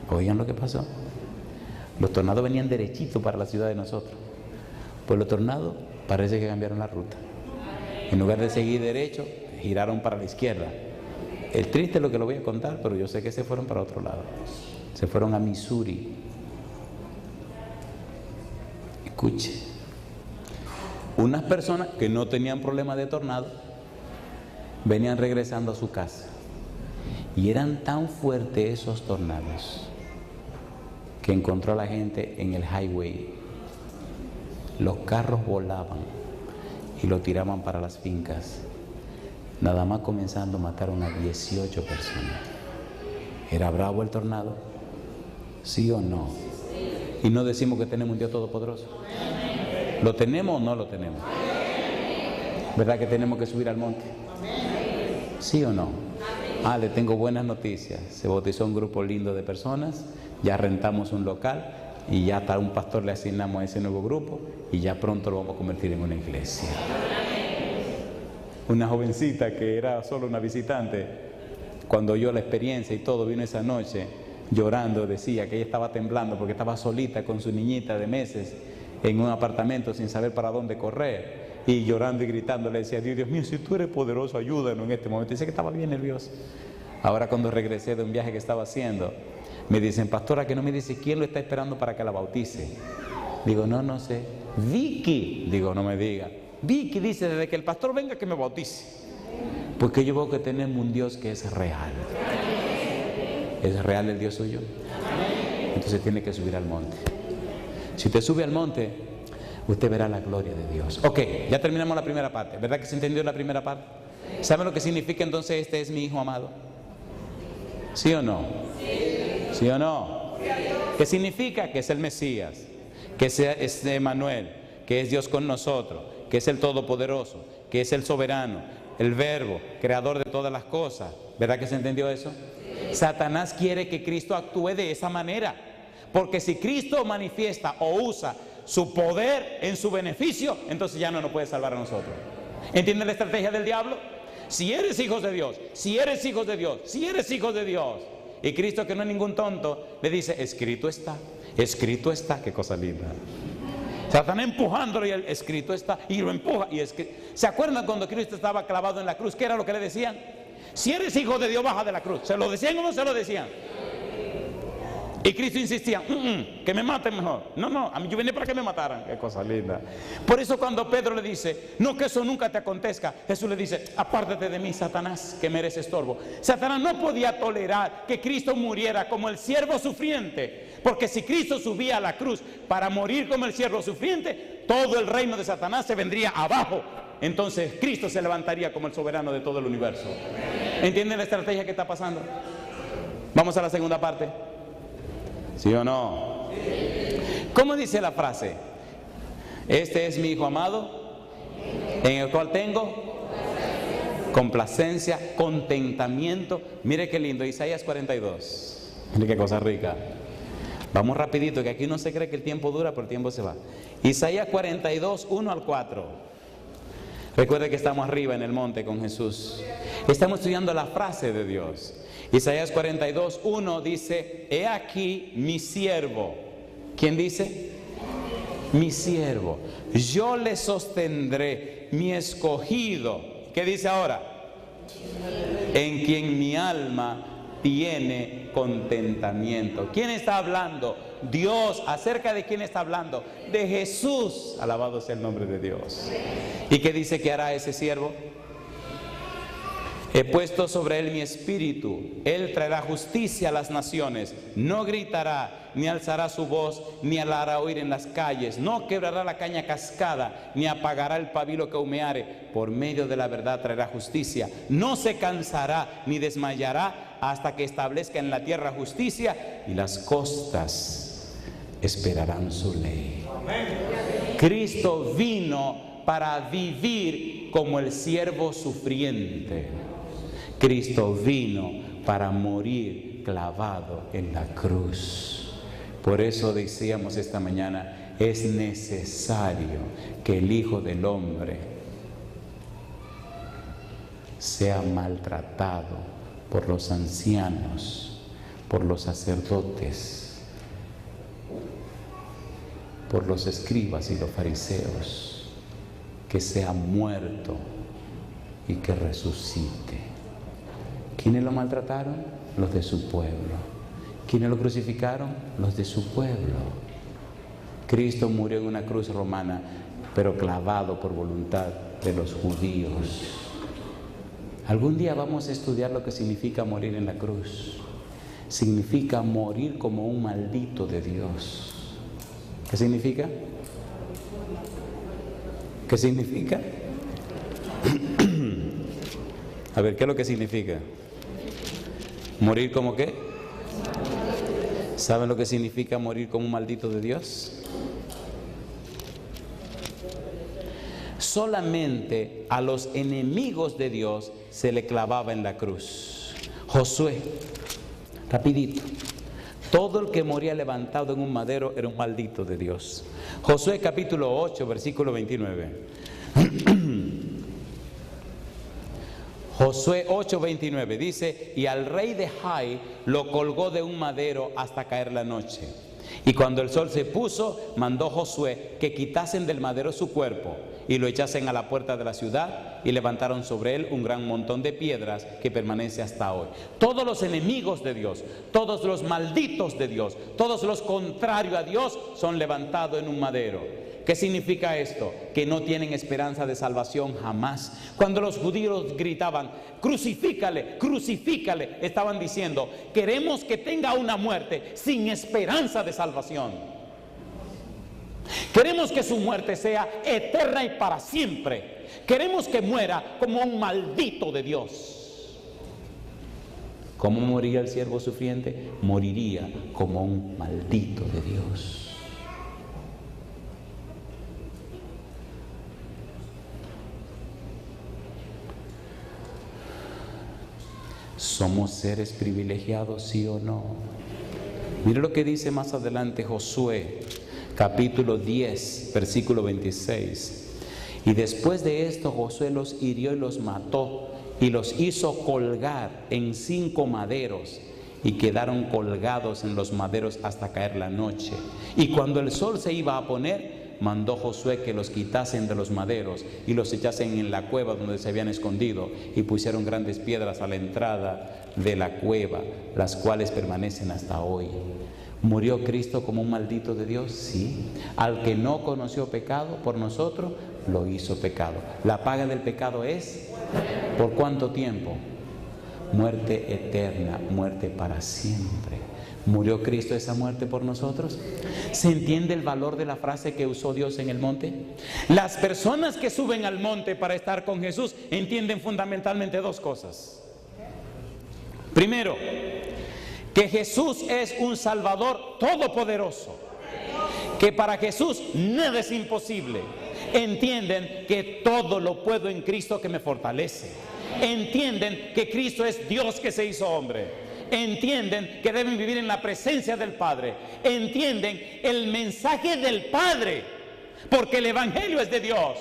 Oigan lo que pasó. Los tornados venían derechitos para la ciudad de nosotros. Pues los tornados parece que cambiaron la ruta. En lugar de seguir derecho, giraron para la izquierda. El triste es lo que lo voy a contar, pero yo sé que se fueron para otro lado. Se fueron a Missouri. Escuche. Unas personas que no tenían problema de tornado venían regresando a su casa y eran tan fuertes esos tornados que encontró a la gente en el highway. Los carros volaban y lo tiraban para las fincas. Nada más comenzando mataron a 18 personas. ¿Era bravo el tornado? ¿Sí o no? Y no decimos que tenemos un Dios todopoderoso. ¿Lo tenemos o no lo tenemos? ¿Verdad que tenemos que subir al monte? ¿Sí o no? Le tengo buenas noticias. Se bautizó un grupo lindo de personas, ya rentamos un local y ya a un pastor le asignamos a ese nuevo grupo y ya pronto lo vamos a convertir en una iglesia. Una jovencita que era solo una visitante, cuando oyó la experiencia y todo, vino esa noche llorando, decía que ella estaba temblando porque estaba solita con su niñita de meses en un apartamento sin saber para dónde correr, y llorando y gritando le decía, Dios mío, si tú eres poderoso, ayúdanos en este momento. Dice que estaba bien nervioso. Ahora cuando regresé de un viaje que estaba haciendo, me dicen, pastora, que no me dice quién lo está esperando para que la bautice. Digo, no sé. Vicky. Digo, no me diga. Vicky dice, desde que el pastor venga que me bautice. Porque yo veo que tenemos un Dios que es real. ¿Es real el Dios suyo? Entonces tiene que subir al monte. Si usted sube al monte, usted verá la gloria de Dios. Ok, ya terminamos la primera parte. ¿Verdad que se entendió la primera parte? ¿Saben lo que significa entonces este es mi hijo amado? ¿Sí o no? ¿Sí o no? ¿Qué significa? Que es el Mesías, que es Emmanuel, que es Dios con nosotros, que es el Todopoderoso, que es el soberano, el Verbo, creador de todas las cosas. ¿Verdad que se entendió eso? Satanás quiere que Cristo actúe de esa manera, porque si Cristo manifiesta o usa su poder en su beneficio, entonces ya no nos puede salvar a nosotros. ¿Entienden la estrategia del diablo? Si eres hijos de Dios, si eres hijos de Dios, si eres hijos de Dios, y Cristo, que no es ningún tonto, le dice, escrito está, qué cosa linda. Satanás empujándolo y el escrito está, y lo empuja. ¿Se acuerdan cuando Cristo estaba clavado en la cruz? ¿Qué era lo que le decían? Si eres hijo de Dios, baja de la cruz. ¿Se lo decían o no se lo decían? Y Cristo insistía, que me maten mejor. No, a mí yo vine para que me mataran. Qué cosa linda. Por eso cuando Pedro le dice, no, que eso nunca te acontezca, Jesús le dice, apártate de mí, Satanás, que me eres estorbo. Satanás no podía tolerar que Cristo muriera como el siervo sufriente, porque si Cristo subía a la cruz para morir como el siervo sufriente, todo el reino de Satanás se vendría abajo. Entonces Cristo se levantaría como el soberano de todo el universo. ¿Entienden la estrategia que está pasando? Vamos a la segunda parte. ¿Sí o no? ¿Cómo dice la frase? Este es mi Hijo amado, en el cual tengo complacencia, contentamiento. Mire qué lindo, Isaías 42. Mire qué cosa rica. Vamos rapidito, que aquí no se cree que el tiempo dura, pero el tiempo se va. Isaías 42, 1 al 4. Recuerde que estamos arriba en el monte con Jesús. Estamos estudiando la frase de Dios. Isaías 42, 1 dice, he aquí mi siervo. ¿Quién dice? Mi siervo. Yo le sostendré, mi escogido. ¿Qué dice ahora? En quien mi alma tiene contentamiento. ¿Quién está hablando? Dios. ¿Acerca de quién está hablando? De Jesús. Alabado sea el nombre de Dios. ¿Y qué dice que hará ese siervo? He puesto sobre él mi espíritu, él traerá justicia a las naciones, no gritará, ni alzará su voz, ni la hará oír en las calles, no quebrará la caña cascada, ni apagará el pabilo que humeare, por medio de la verdad traerá justicia, no se cansará, ni desmayará, hasta que establezca en la tierra justicia, y las costas esperarán su ley. Cristo vino para vivir como el siervo sufriente. Cristo vino para morir clavado en la cruz. Por eso decíamos esta mañana, es necesario que el Hijo del Hombre sea maltratado por los ancianos, por los sacerdotes, por los escribas y los fariseos, que sea muerto y que resucite. ¿Quiénes lo maltrataron? Los de su pueblo. ¿Quiénes lo crucificaron? Los de su pueblo. Cristo murió en una cruz romana, pero clavado por voluntad de los judíos. Algún día vamos a estudiar lo que significa morir en la cruz. Significa morir como un maldito de Dios. ¿Qué significa? ¿Qué significa? A ver, ¿qué es lo que significa? ¿Morir como qué? ¿Saben lo que significa morir como un maldito de Dios? Solamente a los enemigos de Dios se le clavaba en la cruz. Josué, rapidito. Todo el que moría levantado en un madero era un maldito de Dios. Josué capítulo 8, versículo 29. Josué 8:29 dice, y al rey de Jai lo colgó de un madero hasta caer la noche. Y cuando el sol se puso, mandó Josué que quitasen del madero su cuerpo y lo echasen a la puerta de la ciudad, y levantaron sobre él un gran montón de piedras que permanece hasta hoy. Todos los enemigos de Dios, todos los malditos de Dios, todos los contrarios a Dios son levantados en un madero. ¿Qué significa esto? Que no tienen esperanza de salvación jamás. Cuando los judíos gritaban, crucifícale, crucifícale, estaban diciendo, queremos que tenga una muerte sin esperanza de salvación. Queremos que su muerte sea eterna y para siempre. Queremos que muera como un maldito de Dios. ¿Cómo moriría el siervo sufriente? Moriría como un maldito de Dios. ¿Somos seres privilegiados, sí o no? Mire lo que dice más adelante Josué, capítulo 10, versículo 26. Y después de esto Josué los hirió y los mató y los hizo colgar en 5 maderos y quedaron colgados en los maderos hasta caer la noche. Y cuando el sol se iba a poner, mandó Josué que los quitasen de los maderos y los echasen en la cueva donde se habían escondido, y pusieron grandes piedras a la entrada de la cueva, las cuales permanecen hasta hoy. ¿Murió Cristo como un maldito de Dios? Sí. Al que no conoció pecado, por nosotros lo hizo pecado. La paga del pecado es, ¿por cuánto tiempo? Muerte eterna, muerte para siempre. ¿Murió Cristo esa muerte por nosotros? ¿Se entiende el valor de la frase que usó Dios en el monte? Las personas que suben al monte para estar con Jesús entienden fundamentalmente 2 cosas. Primero, que Jesús es un Salvador todopoderoso, que para Jesús nada es imposible. Entienden que todo lo puedo en Cristo que me fortalece. Entienden que Cristo es Dios que se hizo hombre. Entienden que deben vivir en la presencia del Padre. Entienden el mensaje del Padre, porque el Evangelio es de Dios.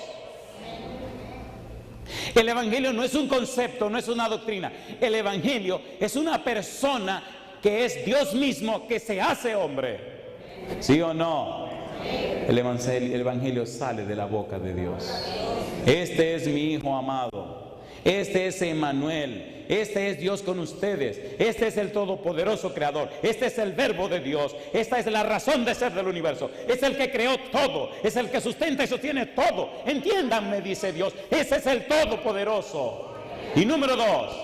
El Evangelio no es un concepto, no es una doctrina. El Evangelio es una persona que es Dios mismo, que se hace hombre. ¿Sí o no? El Evangelio sale de la boca de Dios. Este es mi Hijo amado. Este es Emmanuel, este es Dios con ustedes, este es el Todopoderoso Creador, este es el Verbo de Dios, esta es la razón de ser del universo, es el que creó todo, es el que sustenta y sostiene todo. Entiéndanme, dice Dios, ese es el Todopoderoso. Y número 2,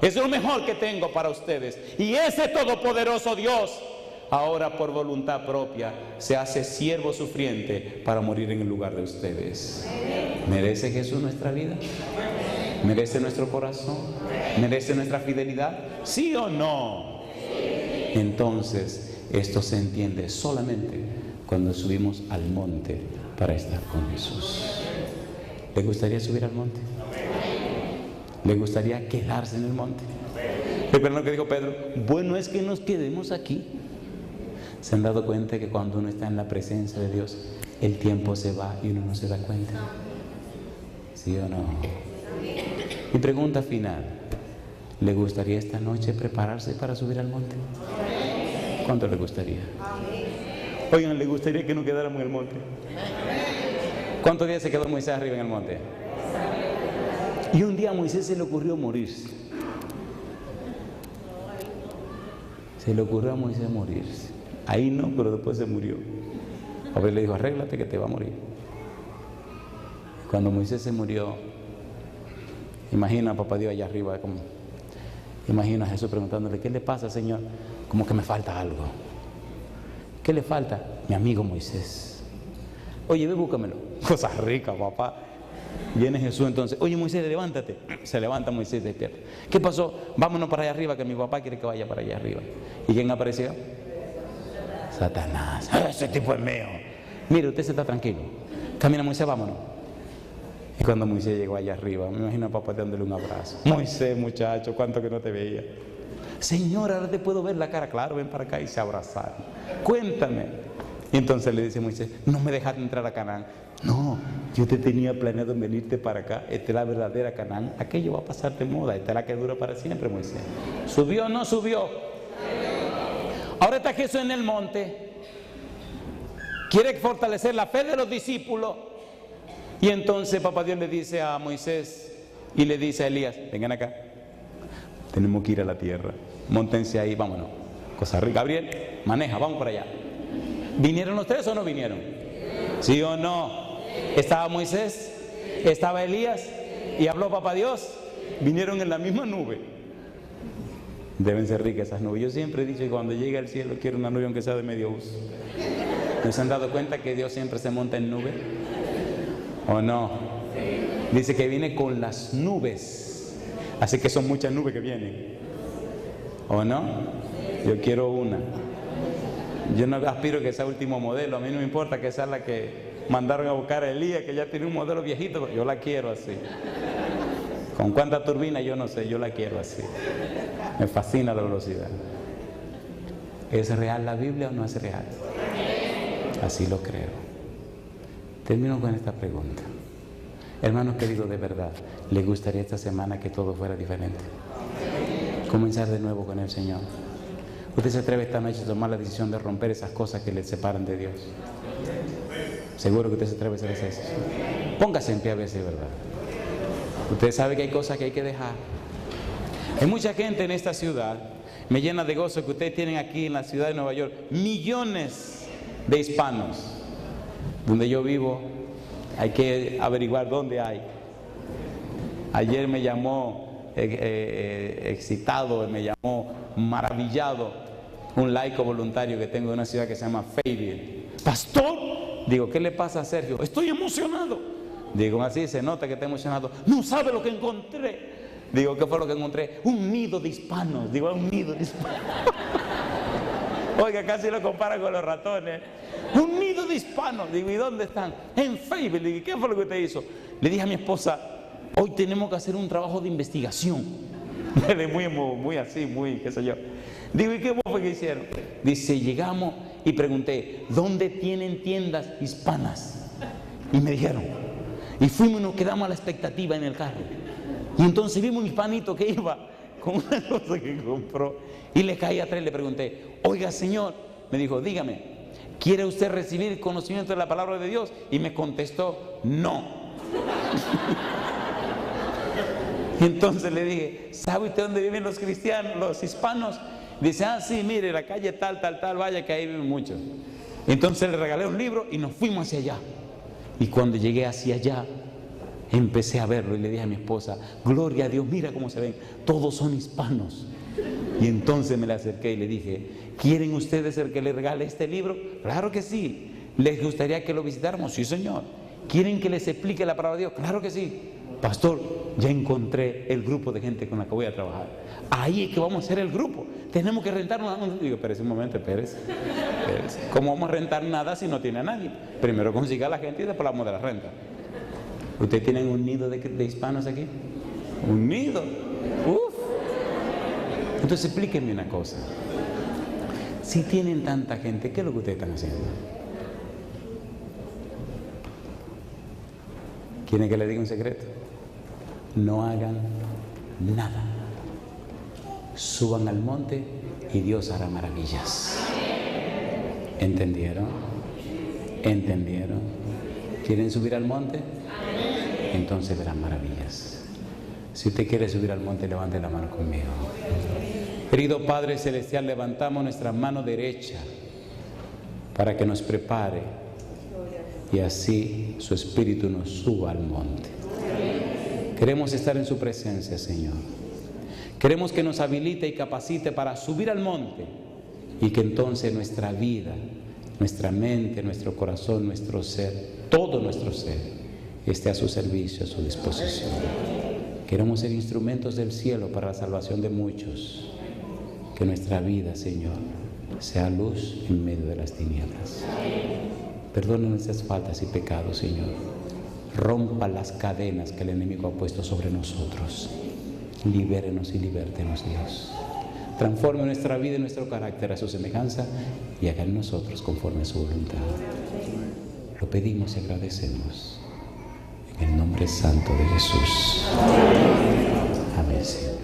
es lo mejor que tengo para ustedes. Y ese Todopoderoso Dios, ahora por voluntad propia, se hace siervo sufriente para morir en el lugar de ustedes. ¿Merece Jesús nuestra vida? ¿Merece nuestro corazón? ¿Merece nuestra fidelidad? ¿Sí o no? Entonces, esto se entiende solamente cuando subimos al monte para estar con Jesús. ¿Le gustaría subir al monte? ¿Le gustaría quedarse en el monte? ¿Recuerdan lo que dijo Pedro? Bueno, es que nos quedemos aquí. ¿Se han dado cuenta que cuando uno está en la presencia de Dios, el tiempo se va y uno no se da cuenta? ¿Sí o no? Mi pregunta final: ¿le gustaría esta noche prepararse para subir al monte? ¿Cuánto le gustaría? Oigan, ¿le gustaría que no quedáramos en el monte? ¿Cuántos días se quedó Moisés arriba en el monte? Y un día a Moisés se le ocurrió morirse. Se le ocurrió a Moisés morirse. Ahí no, pero después se murió. A ver, le dijo: arréglate que te va a morir. Cuando Moisés se murió, imagina a papá Dios allá arriba, imagina a Jesús preguntándole: ¿qué le pasa, Señor? Como que me falta algo. ¿Qué le falta? Mi amigo Moisés. Oye, ve, búscamelo. Cosa rica, papá. Viene Jesús entonces: oye, Moisés, levántate. Se levanta Moisés, despierta. ¿Qué pasó? Vámonos para allá arriba, que mi papá quiere que vaya para allá arriba. ¿Y quién apareció? Satanás. Ese tipo es mío. Mire, usted se está tranquilo. Camina, Moisés, vámonos. Y cuando Moisés llegó allá arriba, me imagino a papá dándole un abrazo. Moisés, muchacho, cuánto que no te veía. Señor, ahora te puedo ver la cara. Claro, ven para acá. Y se abrazaron. Cuéntame. Y entonces le dice Moisés: no me dejaste entrar a Canaán. No, yo te tenía planeado venirte para acá. Esta es la verdadera Canaán. Aquello va a pasar de moda. Esta es la que dura para siempre, Moisés. ¿Subió o no subió? Ahora está Jesús en el monte. Quiere fortalecer la fe de los discípulos. Y entonces papá Dios le dice a Moisés y le dice a Elías: vengan acá, tenemos que ir a la tierra, móntense ahí, vámonos. Cosa rica. Gabriel, maneja, vamos para allá. ¿Vinieron los 3 o no vinieron? ¿Sí o no? Estaba Moisés, estaba Elías y habló papá Dios. Vinieron en la misma nube. Deben ser ricas esas nubes. Yo siempre he dicho que cuando llegue al cielo quiero una nube aunque sea de medio uso. ¿No se han dado cuenta que Dios siempre se monta en nube? ¿O no? Dice que viene con las nubes. Así que son muchas nubes que vienen. ¿O no? Yo quiero una. Yo no aspiro que sea último modelo. A mí no me importa que sea la que mandaron a buscar a Elías, que ya tiene un modelo viejito. Yo la quiero así. ¿Con cuánta turbina? Yo no sé, yo la quiero así. Me fascina la velocidad. ¿Es real la Biblia o no es real? Así lo creo. Termino con esta pregunta. Hermanos queridos, de verdad, ¿les gustaría esta semana que todo fuera diferente? Comenzar de nuevo con el Señor. ¿Usted se atreve esta noche a tomar la decisión de romper esas cosas que le separan de Dios? Seguro que usted se atreve a hacer eso. Póngase en pie a veces, ¿verdad? Usted sabe que hay cosas que hay que dejar. Hay mucha gente en esta ciudad. Me llena de gozo que ustedes tienen aquí en la ciudad de Nueva York millones de hispanos. Donde yo vivo hay que averiguar dónde hay. Ayer me llamó excitado, me llamó maravillado un laico voluntario que tengo de una ciudad que se llama Fayetteville. Pastor, digo, ¿qué le pasa a Sergio? Estoy emocionado. Digo, así se nota que está emocionado. No sabe lo que encontré. Digo, ¿qué fue lo que encontré? Un nido de hispanos. Digo, un nido de hispanos. Oiga, casi lo compara con los ratones. Un nido de hispanos. Digo, ¿y dónde están? En Facebook. Digo, ¿qué fue lo que usted hizo? Le dije a mi esposa, hoy tenemos que hacer un trabajo de investigación. Muy así, muy, qué sé yo. Digo, ¿y qué fue que hicieron? Dice, llegamos y pregunté, ¿dónde tienen tiendas hispanas? Y me dijeron. Y fuimos y nos quedamos a la expectativa en el carro. Y entonces vimos un hispanito que iba con una cosa que compró y le caí atrás y le pregunté, oiga señor, me dijo, dígame, ¿quiere usted recibir conocimiento de la palabra de Dios? Y me contestó, no. Y entonces le dije, ¿sabe usted dónde viven los cristianos, los hispanos? Dice, ah sí, mire, la calle tal, vaya que ahí viven muchos. Entonces le regalé un libro y nos fuimos hacia allá. Y cuando llegué hacia allá, empecé a verlo y le dije a mi esposa, gloria a Dios, mira cómo se ven, todos son hispanos. Y entonces me le acerqué y le dije, ¿quieren ustedes el que les regale este libro? Claro que sí. ¿Les gustaría que lo visitáramos? Sí, señor. ¿Quieren que les explique la palabra de Dios? Claro que sí. Pastor, ya encontré el grupo de gente con la que voy a trabajar. Ahí es que vamos a hacer el grupo. Tenemos que rentar una... Digo, espérese un momento, espérese. ¿Cómo vamos a rentar nada si no tiene a nadie? Primero consiga a la gente y después hablamos de la renta. ¿Ustedes tienen un nido de hispanos aquí? ¿Un nido? ¡Uf! Entonces explíquenme una cosa. Si tienen tanta gente, ¿qué es lo que ustedes están haciendo? ¿Quieren que les diga un secreto? No hagan nada. Suban al monte y Dios hará maravillas. ¿Entendieron? ¿Entendieron? ¿Quieren subir al monte? Entonces verán maravillas. Si usted quiere subir al monte, levante la mano conmigo. Querido Padre Celestial, levantamos nuestra mano derecha para que nos prepare y así su Espíritu nos suba al monte. Queremos estar en su presencia, Señor. Queremos que nos habilite y capacite para subir al monte y que entonces nuestra vida, nuestra mente, nuestro corazón, nuestro ser, todo nuestro ser esté a su servicio, a su disposición. Queremos ser instrumentos del cielo para la salvación de muchos. Que nuestra vida, Señor, sea luz en medio de las tinieblas. Perdone nuestras faltas y pecados, Señor. Rompa las cadenas que el enemigo ha puesto sobre nosotros. Libérenos y libértenos, Dios. Transforme nuestra vida y nuestro carácter a su semejanza y haga en nosotros conforme a su voluntad. Lo pedimos y agradecemos. En el nombre santo de Jesús. Amén, Señor.